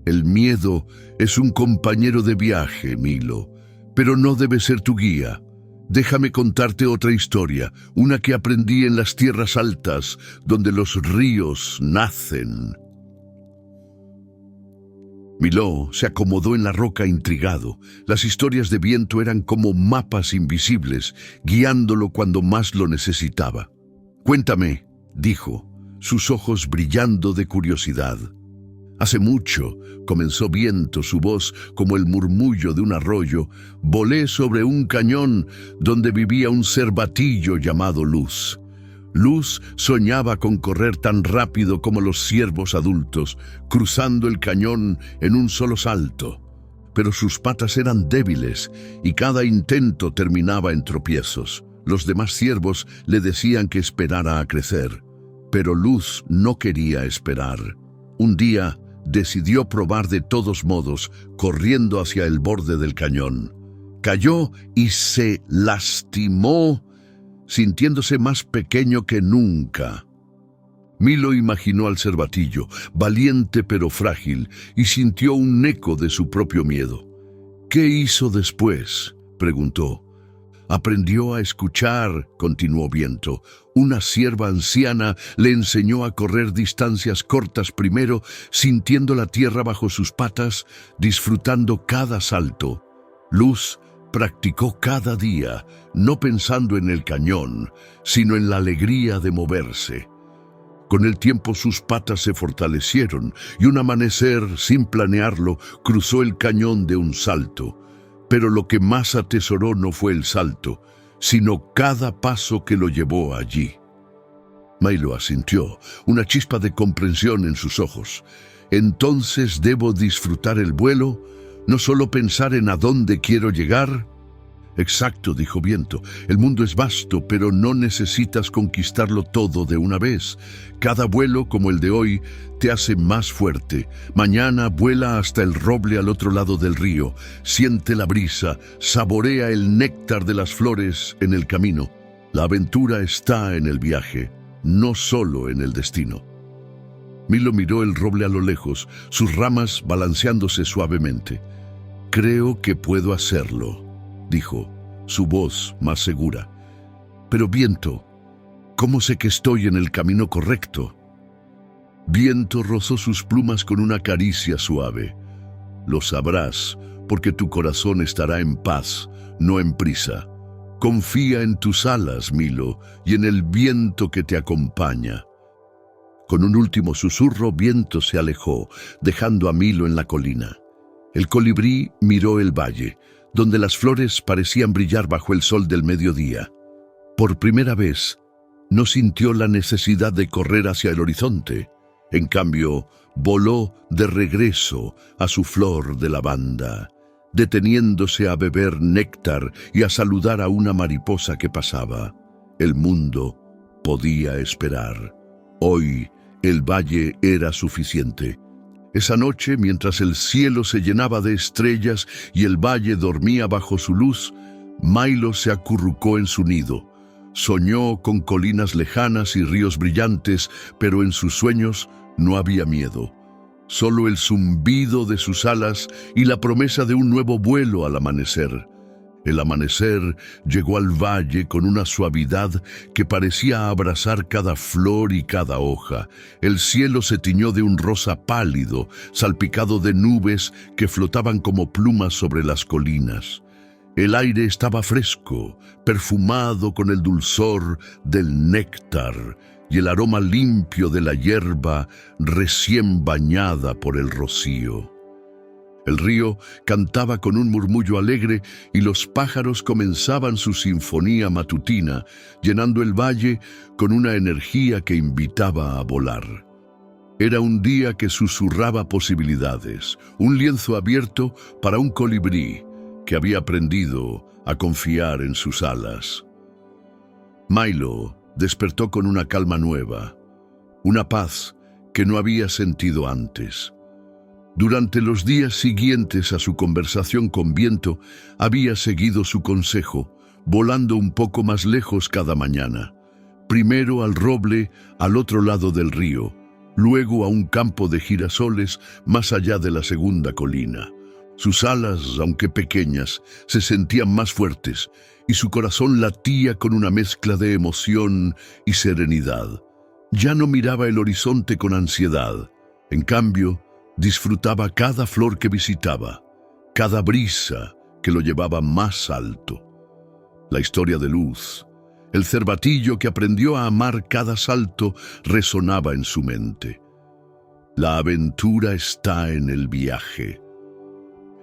El miedo es un compañero de viaje, Milo, pero no debe ser tu guía. Déjame contarte otra historia, una que aprendí en las tierras altas, donde los ríos nacen. Milo se acomodó en la roca intrigado. Las historias de Viento eran como mapas invisibles, guiándolo cuando más lo necesitaba. Cuéntame, dijo, sus ojos brillando de curiosidad. Hace mucho, comenzó Viento, su voz como el murmullo de un arroyo, volé sobre un cañón donde vivía un cervatillo llamado Luz. Luz soñaba con correr tan rápido como los ciervos adultos, cruzando el cañón en un solo salto. Pero sus patas eran débiles y cada intento terminaba en tropiezos. Los demás ciervos le decían que esperara a crecer, pero Luz no quería esperar. Un día decidió probar de todos modos, corriendo hacia el borde del cañón. Cayó y se lastimó, sintiéndose más pequeño que nunca. Milo imaginó al cervatillo, valiente pero frágil, y sintió un eco de su propio miedo. ¿Qué hizo después?, preguntó. Aprendió a escuchar, continuó Viento. Una cierva anciana le enseñó a correr distancias cortas primero, sintiendo la tierra bajo sus patas, disfrutando cada salto. Luz practicó cada día, no pensando en el cañón, sino en la alegría de moverse. Con el tiempo sus patas se fortalecieron y un amanecer, sin planearlo, cruzó el cañón de un salto. Pero lo que más atesoró no fue el salto, sino cada paso que lo llevó allí. Milo asintió, una chispa de comprensión en sus ojos. ¿Entonces debo disfrutar el vuelo? ¿No solo pensar en a dónde quiero llegar? Exacto, dijo Viento. El mundo es vasto, pero no necesitas conquistarlo todo de una vez. Cada vuelo, como el de hoy, te hace más fuerte. Mañana vuela hasta el roble al otro lado del río. Siente la brisa, saborea el néctar de las flores en el camino. La aventura está en el viaje, no solo en el destino. Milo miró el roble a lo lejos, sus ramas balanceándose suavemente. Creo que puedo hacerlo, dijo, su voz más segura. Pero Viento, ¿cómo sé que estoy en el camino correcto? Viento rozó sus plumas con una caricia suave. Lo sabrás, porque tu corazón estará en paz, no en prisa. Confía en tus alas, Milo, y en el viento que te acompaña. Con un último susurro, Viento se alejó, dejando a Milo en la colina. El colibrí miró el valle, donde las flores parecían brillar bajo el sol del mediodía. Por primera vez, no sintió la necesidad de correr hacia el horizonte. En cambio, voló de regreso a su flor de lavanda, deteniéndose a beber néctar y a saludar a una mariposa que pasaba. El mundo podía esperar. Hoy, el valle era suficiente. Esa noche, mientras el cielo se llenaba de estrellas y el valle dormía bajo su luz, Milo se acurrucó en su nido. Soñó con colinas lejanas y ríos brillantes, pero en sus sueños no había miedo. Solo el zumbido de sus alas y la promesa de un nuevo vuelo al amanecer. El amanecer llegó al valle con una suavidad que parecía abrazar cada flor y cada hoja. El cielo se tiñó de un rosa pálido, salpicado de nubes que flotaban como plumas sobre las colinas. El aire estaba fresco, perfumado con el dulzor del néctar y el aroma limpio de la hierba recién bañada por el rocío. El río cantaba con un murmullo alegre y los pájaros comenzaban su sinfonía matutina, llenando el valle con una energía que invitaba a volar. Era un día que susurraba posibilidades, un lienzo abierto para un colibrí que había aprendido a confiar en sus alas. Milo despertó con una calma nueva, una paz que no había sentido antes. Durante los días siguientes a su conversación con Viento, había seguido su consejo, volando un poco más lejos cada mañana. Primero al roble al otro lado del río, luego a un campo de girasoles más allá de la segunda colina. Sus alas, aunque pequeñas, se sentían más fuertes y su corazón latía con una mezcla de emoción y serenidad. Ya no miraba el horizonte con ansiedad. En cambio, disfrutaba cada flor que visitaba, cada brisa que lo llevaba más alto. La historia de Luz, el cervatillo que aprendió a amar cada salto, resonaba en su mente. La aventura está en el viaje.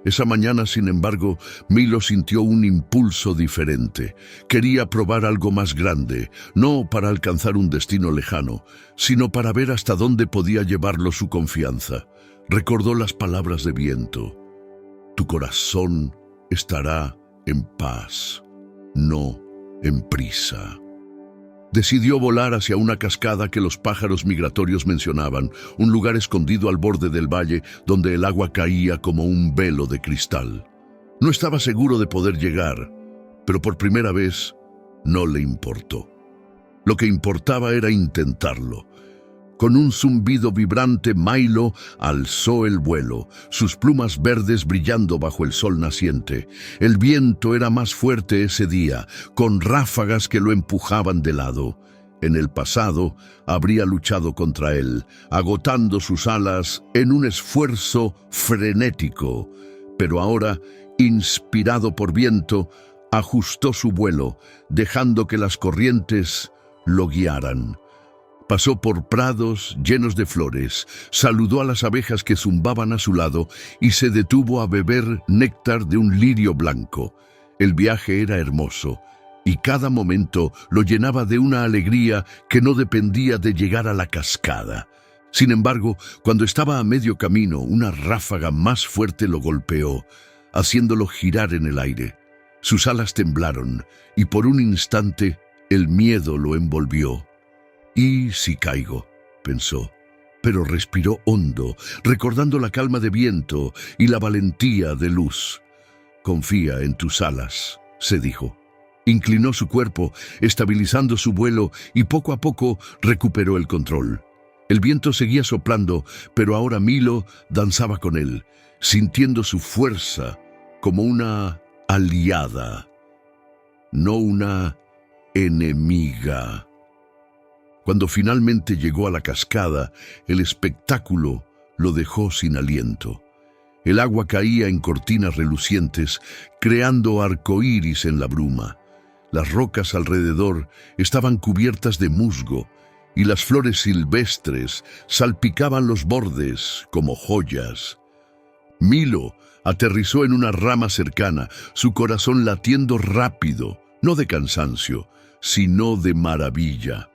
Esa mañana, sin embargo, Milo sintió un impulso diferente. Quería probar algo más grande, no para alcanzar un destino lejano, sino para ver hasta dónde podía llevarlo su confianza. Recordó las palabras de Viento: tu corazón estará en paz, no en prisa. Decidió volar hacia una cascada que los pájaros migratorios mencionaban, un lugar escondido al borde del valle donde el agua caía como un velo de cristal. No estaba seguro de poder llegar, pero por primera vez no le importó. Lo que importaba era intentarlo. Con un zumbido vibrante, Milo alzó el vuelo, sus plumas verdes brillando bajo el sol naciente. El viento era más fuerte ese día, con ráfagas que lo empujaban de lado. En el pasado, habría luchado contra él, agotando sus alas en un esfuerzo frenético. Pero ahora, inspirado por Viento, ajustó su vuelo, dejando que las corrientes lo guiaran. Pasó por prados llenos de flores, saludó a las abejas que zumbaban a su lado y se detuvo a beber néctar de un lirio blanco. El viaje era hermoso y cada momento lo llenaba de una alegría que no dependía de llegar a la cascada. Sin embargo, cuando estaba a medio camino, una ráfaga más fuerte lo golpeó, haciéndolo girar en el aire. Sus alas temblaron y por un instante el miedo lo envolvió. «¿Y si caigo?», pensó, pero respiró hondo, recordando la calma de Viento y la valentía de Luz. «Confía en tus alas», se dijo. Inclinó su cuerpo, estabilizando su vuelo, y poco a poco recuperó el control. El viento seguía soplando, pero ahora Milo danzaba con él, sintiendo su fuerza como una aliada, no una enemiga. Cuando finalmente llegó a la cascada, el espectáculo lo dejó sin aliento. El agua caía en cortinas relucientes, creando arcoíris en la bruma. Las rocas alrededor estaban cubiertas de musgo, y las flores silvestres salpicaban los bordes como joyas. Milo aterrizó en una rama cercana, su corazón latiendo rápido, no de cansancio, sino de maravilla.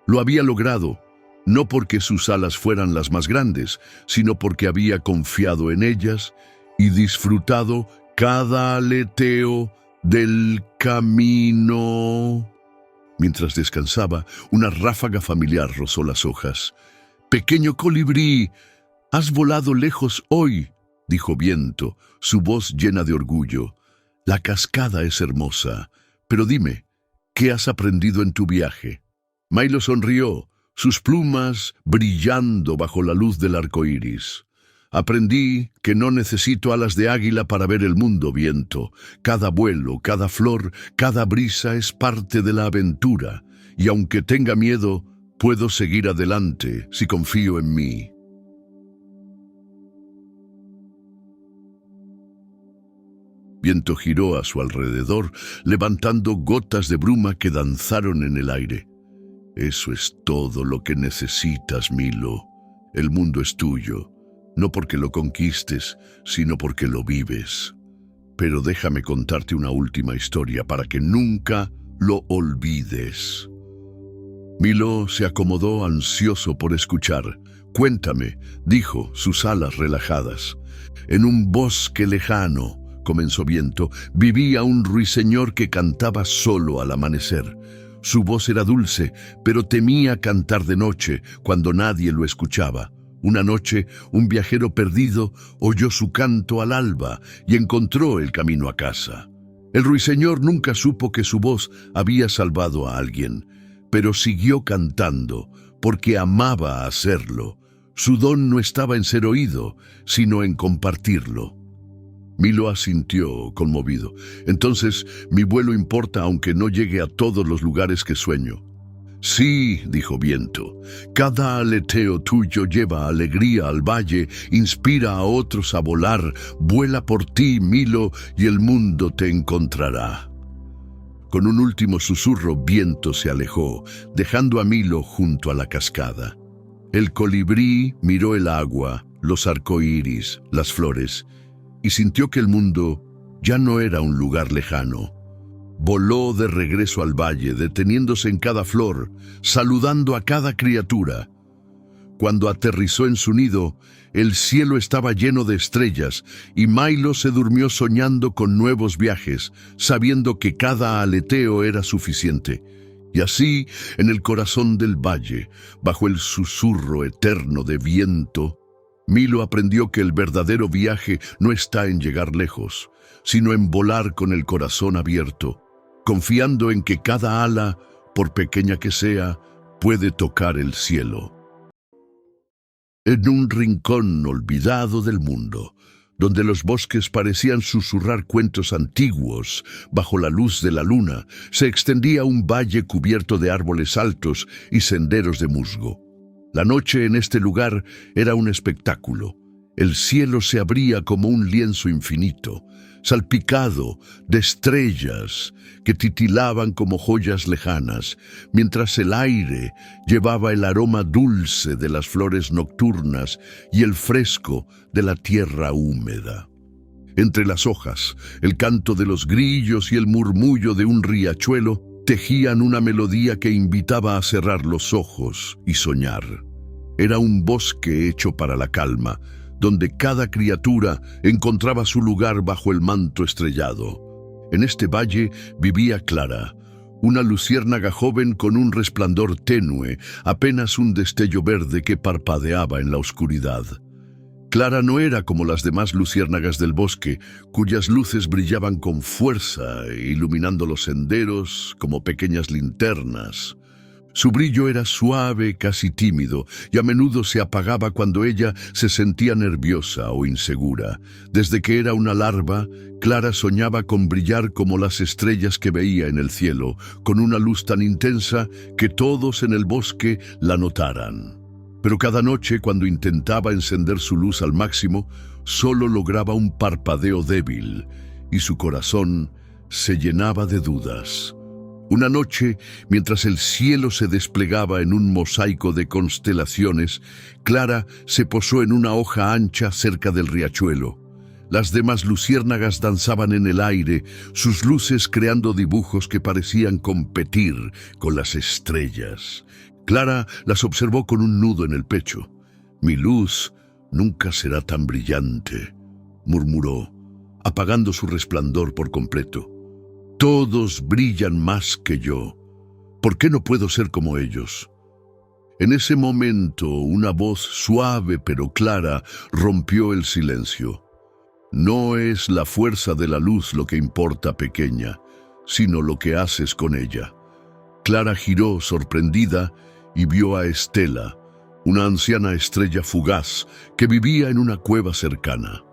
Lo había logrado, no porque sus alas fueran las más grandes, sino porque había confiado en ellas y disfrutado cada aleteo del camino. Mientras descansaba, una ráfaga familiar rozó las hojas. «Pequeño colibrí, has volado lejos hoy», dijo Viento, su voz llena de orgullo. «La cascada es hermosa, pero dime, ¿qué has aprendido en tu viaje?». Milo sonrió, sus plumas brillando bajo la luz del arco iris. «Aprendí que no necesito alas de águila para ver el mundo, Viento. Cada vuelo, cada flor, cada brisa es parte de la aventura, y aunque tenga miedo, puedo seguir adelante si confío en mí». Viento giró a su alrededor, levantando gotas de bruma que danzaron en el aire. «Eso es todo lo que necesitas, Milo. El mundo es tuyo, no porque lo conquistes, sino porque lo vives. Pero déjame contarte una última historia para que nunca lo olvides». Milo se acomodó ansioso por escuchar. Cuéntame, dijo, sus alas relajadas. En un bosque lejano, comenzó Viento, vivía un ruiseñor que cantaba solo al amanecer. Su voz era dulce, pero temía cantar de noche, cuando nadie lo escuchaba. Una noche, un viajero perdido oyó su canto al alba y encontró el camino a casa. El ruiseñor nunca supo que su voz había salvado a alguien, pero siguió cantando porque amaba hacerlo. Su don no estaba en ser oído, sino en compartirlo. Milo asintió, conmovido. Entonces, mi vuelo importa aunque no llegue a todos los lugares que sueño. Sí, dijo Viento, cada aleteo tuyo lleva alegría al valle, inspira a otros a volar, vuela por ti, Milo, y el mundo te encontrará. Con un último susurro, Viento se alejó, dejando a Milo junto a la cascada. El colibrí miró el agua, los arcoíris, las flores, y sintió que el mundo ya no era un lugar lejano. Voló de regreso al valle, deteniéndose en cada flor, saludando a cada criatura. Cuando aterrizó en su nido, el cielo estaba lleno de estrellas y Milo se durmió soñando con nuevos viajes, sabiendo que cada aleteo era suficiente. Y así, en el corazón del valle, bajo el susurro eterno de Viento, Milo aprendió que el verdadero viaje no está en llegar lejos, sino en volar con el corazón abierto, confiando en que cada ala, por pequeña que sea, puede tocar el cielo. En un rincón olvidado del mundo, donde los bosques parecían susurrar cuentos antiguos, bajo la luz de la luna, se extendía un valle cubierto de árboles altos y senderos de musgo. La noche en este lugar era un espectáculo. El cielo se abría como un lienzo infinito, salpicado de estrellas que titilaban como joyas lejanas, mientras el aire llevaba el aroma dulce de las flores nocturnas y el fresco de la tierra húmeda. Entre las hojas, el canto de los grillos y el murmullo de un riachuelo tejían una melodía que invitaba a cerrar los ojos y soñar. Era un bosque hecho para la calma, donde cada criatura encontraba su lugar bajo el manto estrellado. En este valle vivía Clara, una luciérnaga joven con un resplandor tenue, apenas un destello verde que parpadeaba en la oscuridad. Clara no era como las demás luciérnagas del bosque, cuyas luces brillaban con fuerza, iluminando los senderos como pequeñas linternas. Su brillo era suave, casi tímido, y a menudo se apagaba cuando ella se sentía nerviosa o insegura. Desde que era una larva, Clara soñaba con brillar como las estrellas que veía en el cielo, con una luz tan intensa que todos en el bosque la notaran. Pero cada noche, cuando intentaba encender su luz al máximo, solo lograba un parpadeo débil, y su corazón se llenaba de dudas. Una noche, mientras el cielo se desplegaba en un mosaico de constelaciones, Clara se posó en una hoja ancha cerca del riachuelo. Las demás luciérnagas danzaban en el aire, sus luces creando dibujos que parecían competir con las estrellas. Clara las observó con un nudo en el pecho. «Mi luz nunca será tan brillante», murmuró, apagando su resplandor por completo. «Todos brillan más que yo. ¿Por qué no puedo ser como ellos?» En ese momento, una voz suave pero clara rompió el silencio. «No es la fuerza de la luz lo que importa, pequeña, sino lo que haces con ella». Clara giró sorprendida y vio a Estela, una anciana estrella fugaz que vivía en una cueva cercana.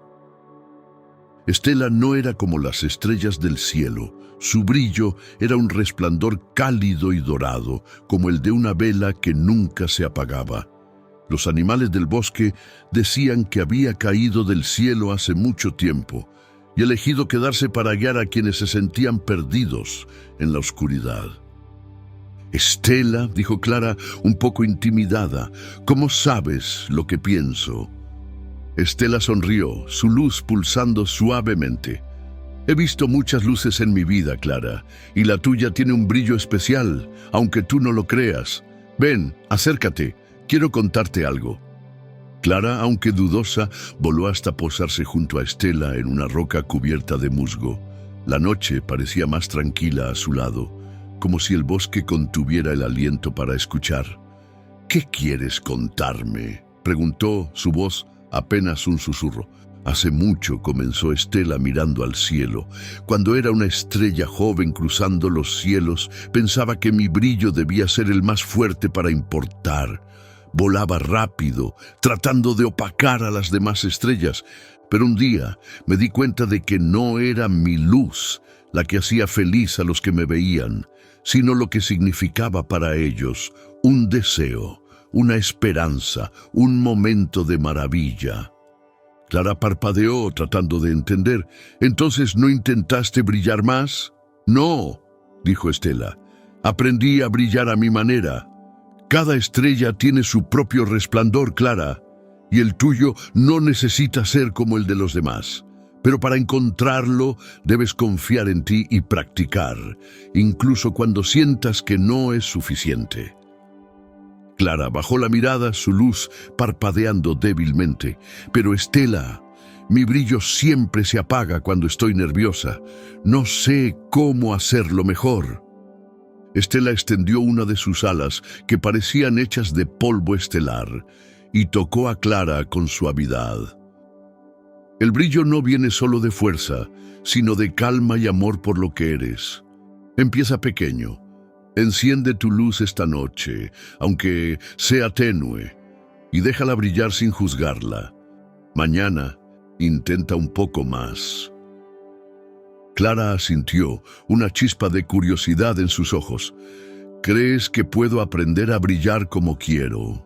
Estela no era como las estrellas del cielo. Su brillo era un resplandor cálido y dorado, como el de una vela que nunca se apagaba. Los animales del bosque decían que había caído del cielo hace mucho tiempo y elegido quedarse para guiar a quienes se sentían perdidos en la oscuridad. «Estela», dijo Clara, un poco intimidada, «¿cómo sabes lo que pienso?» Estela sonrió, su luz pulsando suavemente. «He visto muchas luces en mi vida, Clara, y la tuya tiene un brillo especial, aunque tú no lo creas. Ven, acércate, quiero contarte algo». Clara, aunque dudosa, voló hasta posarse junto a Estela en una roca cubierta de musgo. La noche parecía más tranquila a su lado, como si el bosque contuviera el aliento para escuchar. «¿Qué quieres contarme?», preguntó su voz, apenas un susurro. «Hace mucho», comenzó Estela mirando al cielo. «Cuando era una estrella joven cruzando los cielos, pensaba que mi brillo debía ser el más fuerte para importar. Volaba rápido, tratando de opacar a las demás estrellas, pero un día me di cuenta de que no era mi luz la que hacía feliz a los que me veían, sino lo que significaba para ellos un deseo, una esperanza, un momento de maravilla». Clara parpadeó tratando de entender. «¿Entonces no intentaste brillar más?» «No», dijo Estela. «Aprendí a brillar a mi manera. Cada estrella tiene su propio resplandor, Clara, y el tuyo no necesita ser como el de los demás. Pero para encontrarlo debes confiar en ti y practicar, incluso cuando sientas que no es suficiente». Clara bajó la mirada, su luz parpadeando débilmente. «Pero Estela, mi brillo siempre se apaga cuando estoy nerviosa. No sé cómo hacerlo mejor». Estela extendió una de sus alas, que parecían hechas de polvo estelar, y tocó a Clara con suavidad. «El brillo no viene solo de fuerza, sino de calma y amor por lo que eres. Empieza pequeño. Enciende tu luz esta noche, aunque sea tenue, y déjala brillar sin juzgarla. Mañana, intenta un poco más». Clara asintió, una chispa de curiosidad en sus ojos. «¿Crees que puedo aprender a brillar como quiero?»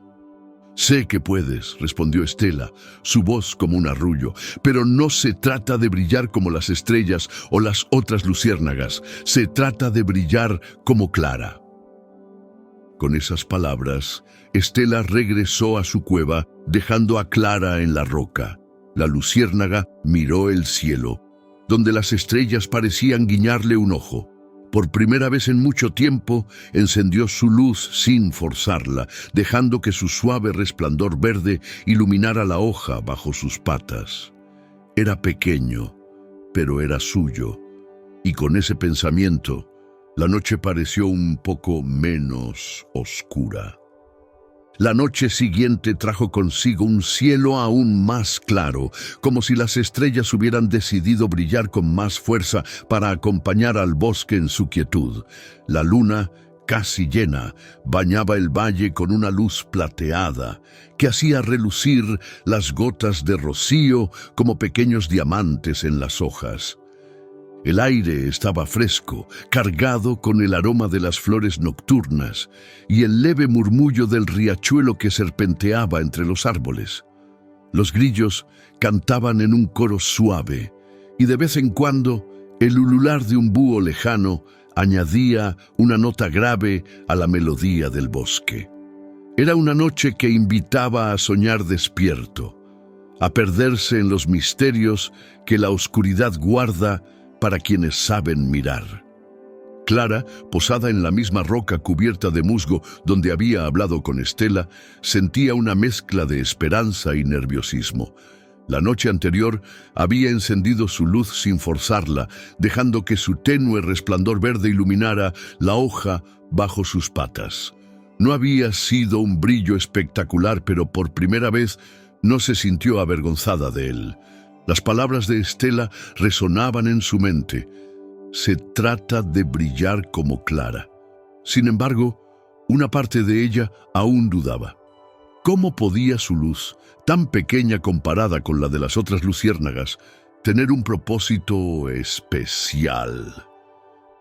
«Sé que puedes», respondió Estela, su voz como un arrullo, «pero no se trata de brillar como las estrellas o las otras luciérnagas, se trata de brillar como Clara». Con esas palabras, Estela regresó a su cueva, dejando a Clara en la roca. La luciérnaga miró el cielo, donde las estrellas parecían guiñarle un ojo. Por primera vez en mucho tiempo, encendió su luz sin forzarla, dejando que su suave resplandor verde iluminara la hoja bajo sus patas. Era pequeño, pero era suyo, y con ese pensamiento, la noche pareció un poco menos oscura. La noche siguiente trajo consigo un cielo aún más claro, como si las estrellas hubieran decidido brillar con más fuerza para acompañar al bosque en su quietud. La luna, casi llena, bañaba el valle con una luz plateada que hacía relucir las gotas de rocío como pequeños diamantes en las hojas. El aire estaba fresco, cargado con el aroma de las flores nocturnas y el leve murmullo del riachuelo que serpenteaba entre los árboles. Los grillos cantaban en un coro suave y de vez en cuando el ulular de un búho lejano añadía una nota grave a la melodía del bosque. Era una noche que invitaba a soñar despierto, a perderse en los misterios que la oscuridad guarda para quienes saben mirar. Clara, posada en la misma roca cubierta de musgo donde había hablado con Estela, sentía una mezcla de esperanza y nerviosismo. La noche anterior había encendido su luz sin forzarla, dejando que su tenue resplandor verde iluminara la hoja bajo sus patas. No había sido un brillo espectacular, pero por primera vez no se sintió avergonzada de él. Las palabras de Estela resonaban en su mente. Se trata de brillar como Clara. Sin embargo, una parte de ella aún dudaba. ¿Cómo podía su luz, tan pequeña comparada con la de las otras luciérnagas, tener un propósito especial?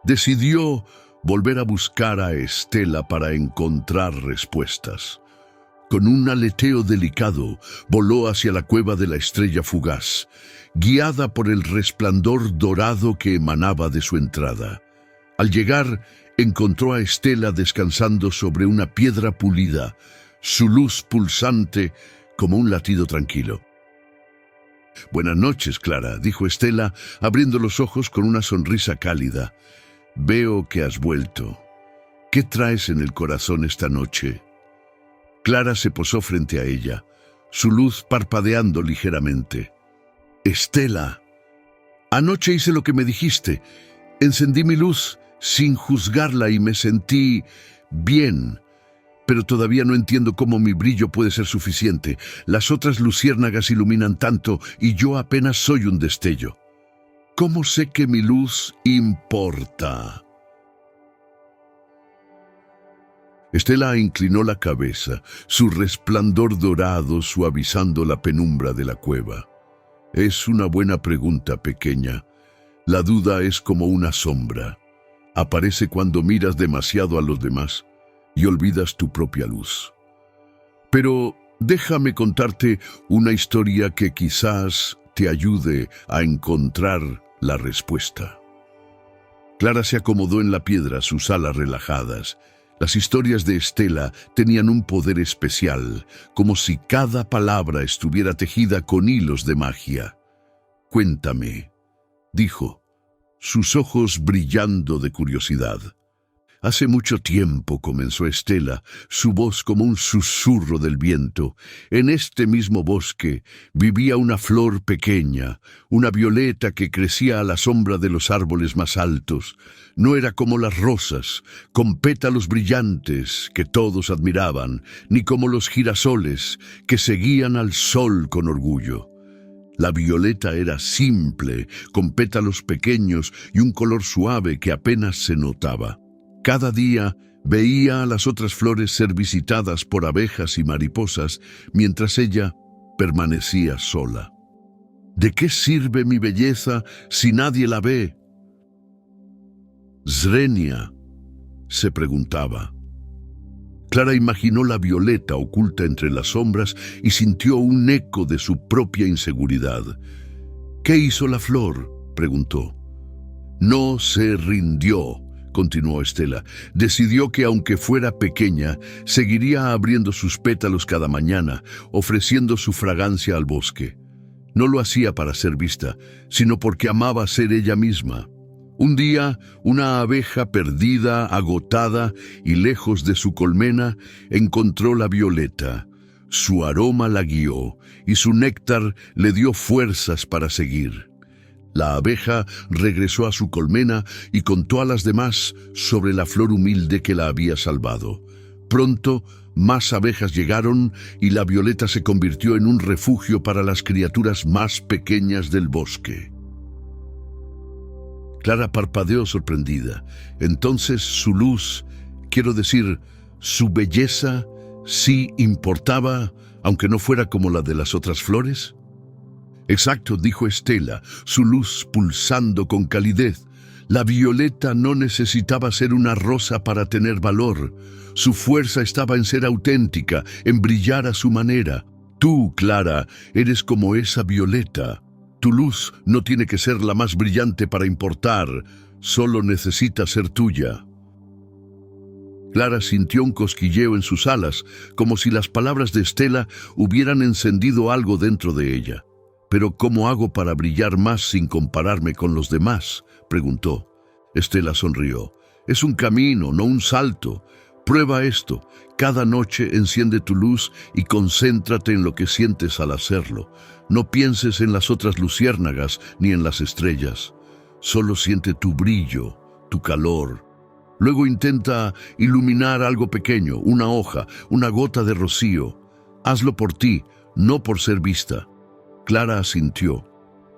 Decidió volver a buscar a Estela para encontrar respuestas. Con un aleteo delicado, voló hacia la cueva de la estrella fugaz, guiada por el resplandor dorado que emanaba de su entrada. Al llegar, encontró a Estela descansando sobre una piedra pulida, su luz pulsante como un latido tranquilo. «Buenas noches, Clara», dijo Estela, abriendo los ojos con una sonrisa cálida. «Veo que has vuelto. ¿Qué traes en el corazón esta noche?» Clara se posó frente a ella. su luz parpadeando ligeramente. Estela, anoche hice lo que me dijiste. Encendí mi luz sin juzgarla y me sentí bien. Pero todavía no entiendo cómo mi brillo puede ser suficiente. Las otras luciérnagas iluminan tanto y yo apenas soy un destello. ¿Cómo sé que mi luz importa? Estela inclinó la cabeza, su resplandor dorado suavizando la penumbra de la cueva. Es una buena pregunta, pequeña. La duda es como una sombra. Aparece cuando miras demasiado a los demás y olvidas tu propia luz. Pero déjame contarte una historia que quizás te ayude a encontrar la respuesta. Clara se acomodó en la piedra, sus alas relajadas. Las historias de Estela tenían un poder especial, como si cada palabra estuviera tejida con hilos de magia. «Cuéntame», dijo, sus ojos brillando de curiosidad. Hace mucho tiempo, comenzó Estela, su voz como un susurro del viento. En este mismo bosque vivía una flor pequeña, una violeta que crecía a la sombra de los árboles más altos. No era como las rosas, con pétalos brillantes que todos admiraban, ni como los girasoles que seguían al sol con orgullo. La violeta era simple, con pétalos pequeños y un color suave que apenas se notaba. Cada día veía a las otras flores ser visitadas por abejas y mariposas, mientras ella permanecía sola. ¿De qué sirve mi belleza si nadie la ve? Zrenia, se preguntaba. Clara imaginó la violeta oculta entre las sombras y sintió un eco de su propia inseguridad. ¿Qué hizo la flor?, preguntó. No se rindió, continuó Estela. Decidió que aunque fuera pequeña, seguiría abriendo sus pétalos cada mañana, ofreciendo su fragancia al bosque. No lo hacía para ser vista, sino porque amaba ser ella misma. Un día, una abeja perdida, agotada y lejos de su colmena, encontró la violeta. Su aroma la guió y su néctar le dio fuerzas para seguir. La abeja regresó a su colmena y contó a las demás sobre la flor humilde que la había salvado. Pronto, más abejas llegaron y la violeta se convirtió en un refugio para las criaturas más pequeñas del bosque. Clara parpadeó sorprendida. Entonces su luz, quiero decir, su belleza, sí importaba, aunque no fuera como la de las otras flores. Exacto, dijo Estela, su luz pulsando con calidez. La violeta no necesitaba ser una rosa para tener valor. Su fuerza estaba en ser auténtica, en brillar a su manera. Tú, Clara, eres como esa violeta. Tu luz no tiene que ser la más brillante para importar, solo necesita ser tuya. Clara sintió un cosquilleo en sus alas, como si las palabras de Estela hubieran encendido algo dentro de ella. «¿Pero cómo hago para brillar más sin compararme con los demás?», preguntó. Estela sonrió. «Es un camino, no un salto. Prueba esto. Cada noche enciende tu luz y concéntrate en lo que sientes al hacerlo. No pienses en las otras luciérnagas ni en las estrellas. Solo siente tu brillo, tu calor. Luego intenta iluminar algo pequeño, una hoja, una gota de rocío. Hazlo por ti, no por ser vista». Clara asintió,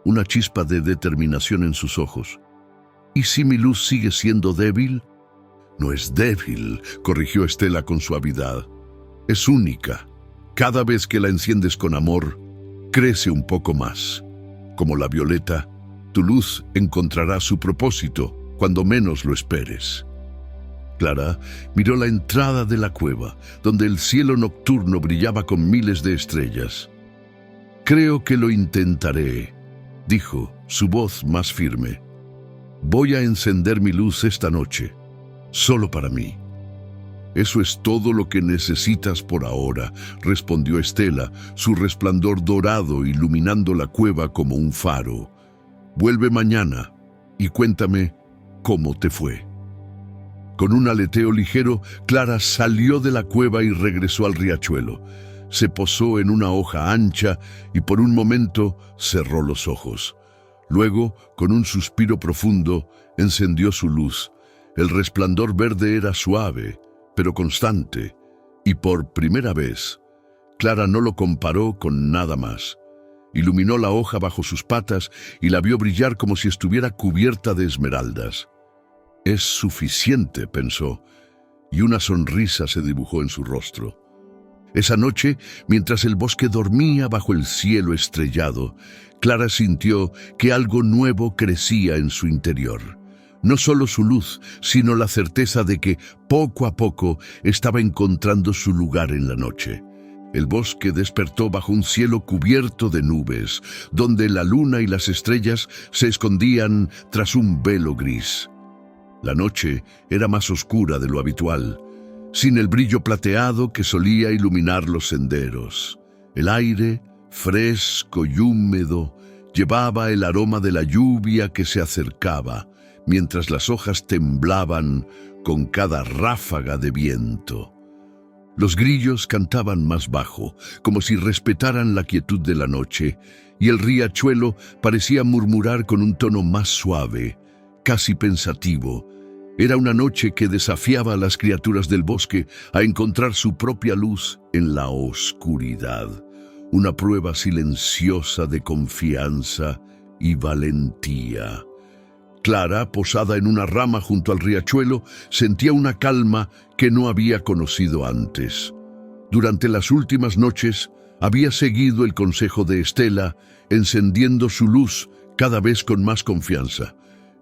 una chispa de determinación en sus ojos. ¿Y si mi luz sigue siendo débil? No es débil, corrigió Estela con suavidad. Es única. Cada vez que la enciendes con amor, crece un poco más. Como la violeta, tu luz encontrará su propósito cuando menos lo esperes. Clara miró la entrada de la cueva, donde el cielo nocturno brillaba con miles de estrellas. «Creo que lo intentaré», dijo, su voz más firme. «Voy a encender mi luz esta noche, solo para mí». «Eso es todo lo que necesitas por ahora», respondió Estela, su resplandor dorado iluminando la cueva como un faro. «Vuelve mañana y cuéntame cómo te fue». Con un aleteo ligero, Clara salió de la cueva y regresó al riachuelo. se posó en una hoja ancha y por un momento cerró los ojos. Luego, con un suspiro profundo, encendió su luz. El resplandor verde era suave, pero constante, y por primera vez, Clara no lo comparó con nada más. Iluminó la hoja bajo sus patas y la vio brillar como si estuviera cubierta de esmeraldas. «Es suficiente», pensó, y una sonrisa se dibujó en su rostro. Esa noche, mientras el bosque dormía bajo el cielo estrellado, Clara sintió que algo nuevo crecía en su interior. No solo su luz, sino la certeza de que, poco a poco, estaba encontrando su lugar en la noche. El bosque despertó bajo un cielo cubierto de nubes, donde la luna y las estrellas se escondían tras un velo gris. La noche era más oscura de lo habitual, sin el brillo plateado que solía iluminar los senderos. El aire, fresco y húmedo, llevaba el aroma de la lluvia que se acercaba, mientras las hojas temblaban con cada ráfaga de viento. Los grillos cantaban más bajo, como si respetaran la quietud de la noche, y el riachuelo parecía murmurar con un tono más suave, casi pensativo. Era una noche que desafiaba a las criaturas del bosque a encontrar su propia luz en la oscuridad, una prueba silenciosa de confianza y valentía. Clara, posada en una rama junto al riachuelo, sentía una calma que no había conocido antes. Durante las últimas noches había seguido el consejo de Estela, encendiendo su luz cada vez con más confianza.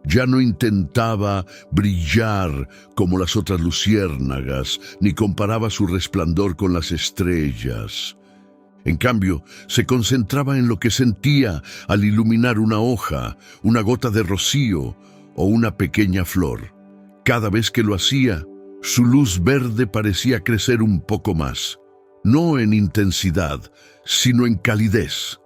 Ya no intentaba brillar como las otras luciérnagas, ni comparaba su resplandor con las estrellas. En cambio, se concentraba en lo que sentía al iluminar una hoja, una gota de rocío o una pequeña flor. Cada vez que lo hacía, su luz verde parecía crecer un poco más, no en intensidad, sino en calidez,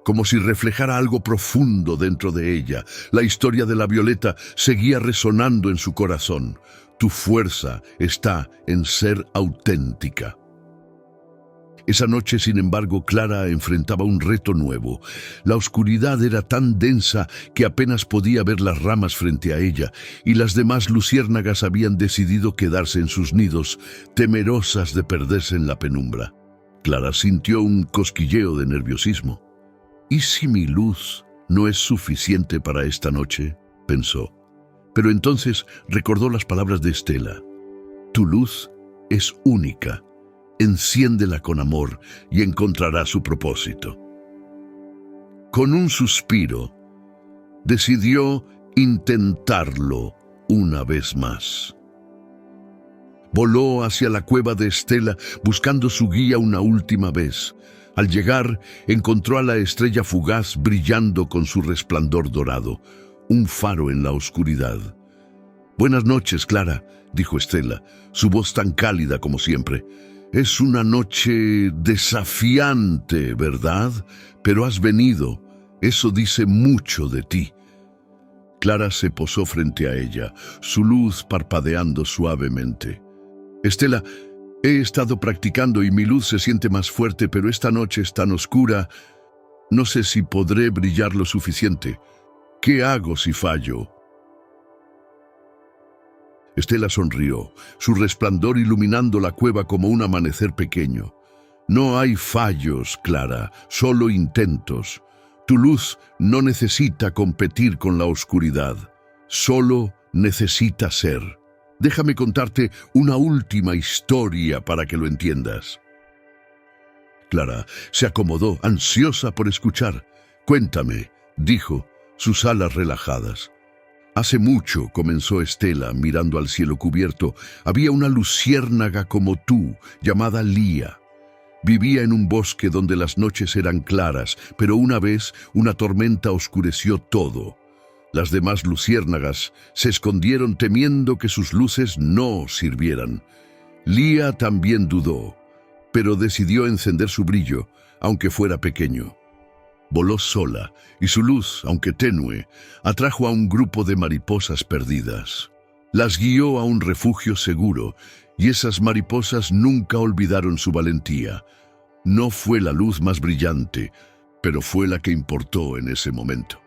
como si reflejara algo profundo dentro de ella. La historia de la violeta seguía resonando en su corazón. Tu fuerza está en ser auténtica. Esa noche, sin embargo, Clara enfrentaba un reto nuevo. La oscuridad era tan densa que apenas podía ver las ramas frente a ella, y las demás luciérnagas habían decidido quedarse en sus nidos, temerosas de perderse en la penumbra. Clara sintió un cosquilleo de nerviosismo. ¿Y si mi luz no es suficiente para esta noche?, pensó. Pero entonces recordó las palabras de Estela. Tu luz es única. Enciéndela con amor y encontrará su propósito. Con un suspiro, decidió intentarlo una vez más. Voló hacia la cueva de Estela buscando su guía una última vez. Al llegar, encontró a la estrella fugaz brillando con su resplandor dorado, un faro en la oscuridad. Buenas noches, Clara, dijo Estela, su voz tan cálida como siempre. Es una noche desafiante, ¿verdad? Pero has venido. Eso dice mucho de ti. Clara se posó frente a ella, su luz parpadeando suavemente. Estela, he estado practicando y mi luz se siente más fuerte, pero esta noche es tan oscura. No sé si podré brillar lo suficiente. ¿Qué hago si fallo? Estela sonrió, su resplandor iluminando la cueva como un amanecer pequeño. No hay fallos, Clara, solo intentos. Tu luz no necesita competir con la oscuridad, solo necesita ser. Déjame contarte una última historia para que lo entiendas. Clara se acomodó, ansiosa por escuchar. Cuéntame, dijo, sus alas relajadas. Hace mucho, comenzó Estela, mirando al cielo cubierto, había una luciérnaga como tú, llamada Lía. Vivía en un bosque donde las noches eran claras, pero una vez una tormenta oscureció todo. Las demás luciérnagas se escondieron temiendo que sus luces no sirvieran. Lía también dudó, pero decidió encender su brillo, aunque fuera pequeño. Voló sola, y su luz, aunque tenue, atrajo a un grupo de mariposas perdidas. Las guió a un refugio seguro, y esas mariposas nunca olvidaron su valentía. No fue la luz más brillante, pero fue la que importó en ese momento.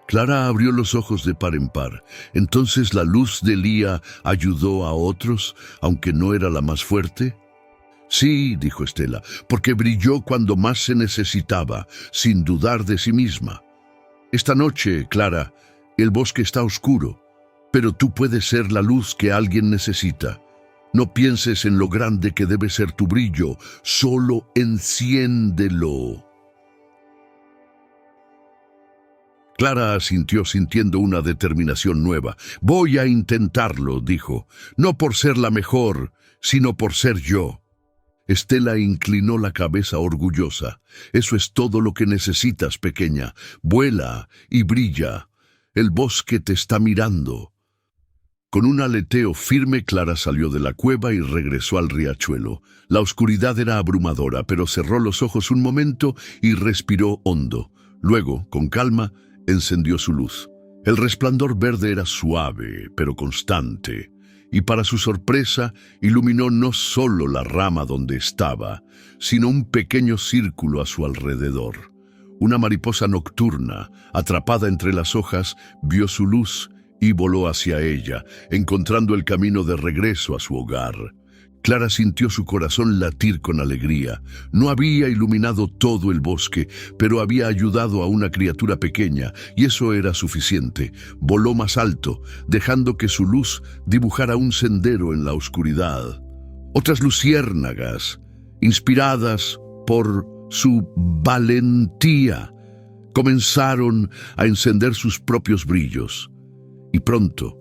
Clara abrió los ojos de par en par. Entonces la luz de Lía ayudó a otros, aunque no era la más fuerte. Sí, dijo Estela, porque brilló cuando más se necesitaba, sin dudar de sí misma. Esta noche, Clara, el bosque está oscuro, pero tú puedes ser la luz que alguien necesita. No pienses en lo grande que debe ser tu brillo, solo enciéndelo. Clara asintió sintiendo una determinación nueva. Voy a intentarlo, dijo, no por ser la mejor, sino por ser yo. Estela inclinó la cabeza orgullosa. Eso es todo lo que necesitas, pequeña. Vuela y brilla. El bosque te está mirando. Con un aleteo firme, Clara salió de la cueva y regresó al riachuelo. La oscuridad era abrumadora, pero cerró los ojos un momento y respiró hondo. Luego, con calma, encendió su luz. El resplandor verde era suave, pero constante, y para su sorpresa iluminó no solo la rama donde estaba, sino un pequeño círculo a su alrededor. Una mariposa nocturna, atrapada entre las hojas, vio su luz y voló hacia ella, encontrando el camino de regreso a su hogar. Clara sintió su corazón latir con alegría. No había iluminado todo el bosque, pero había ayudado a una criatura pequeña, y eso era suficiente. Voló más alto, dejando que su luz dibujara un sendero en la oscuridad. Otras luciérnagas, inspiradas por su valentía, comenzaron a encender sus propios brillos. Y pronto,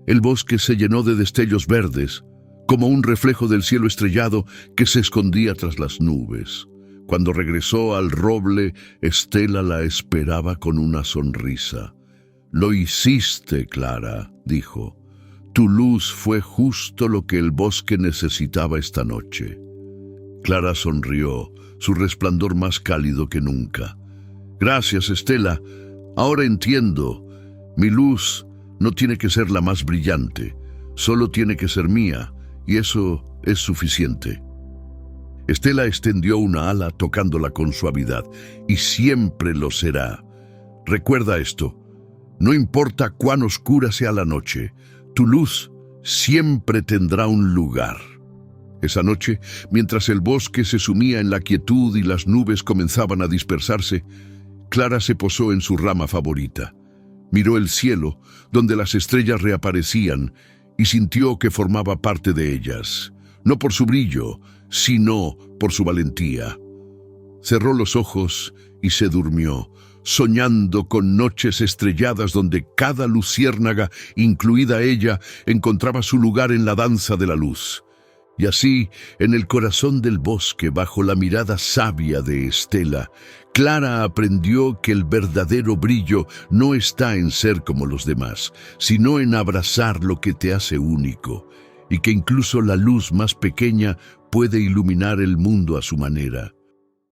el bosque se llenó de destellos verdes, como un reflejo del cielo estrellado que se escondía tras las nubes. Cuando regresó al roble, Estela la esperaba con una sonrisa. «Lo hiciste, Clara», dijo. «Tu luz fue justo lo que el bosque necesitaba esta noche». Clara sonrió, su resplandor más cálido que nunca. «Gracias, Estela. Ahora entiendo. Mi luz no tiene que ser la más brillante, solo tiene que ser mía. Y eso es suficiente». Estela extendió una ala tocándola con suavidad. «Y siempre lo será. Recuerda esto. No importa cuán oscura sea la noche, tu luz siempre tendrá un lugar». Esa noche, mientras el bosque se sumía en la quietud y las nubes comenzaban a dispersarse, Clara se posó en su rama favorita. Miró el cielo, donde las estrellas reaparecían, y sintió que formaba parte de ellas, no por su brillo, sino por su valentía. Cerró los ojos y se durmió, soñando con noches estrelladas donde cada luciérnaga, incluida ella, encontraba su lugar en la danza de la luz. Y así, en el corazón del bosque, bajo la mirada sabia de Estela, Clara aprendió que el verdadero brillo no está en ser como los demás, sino en abrazar lo que te hace único, y que incluso la luz más pequeña puede iluminar el mundo a su manera.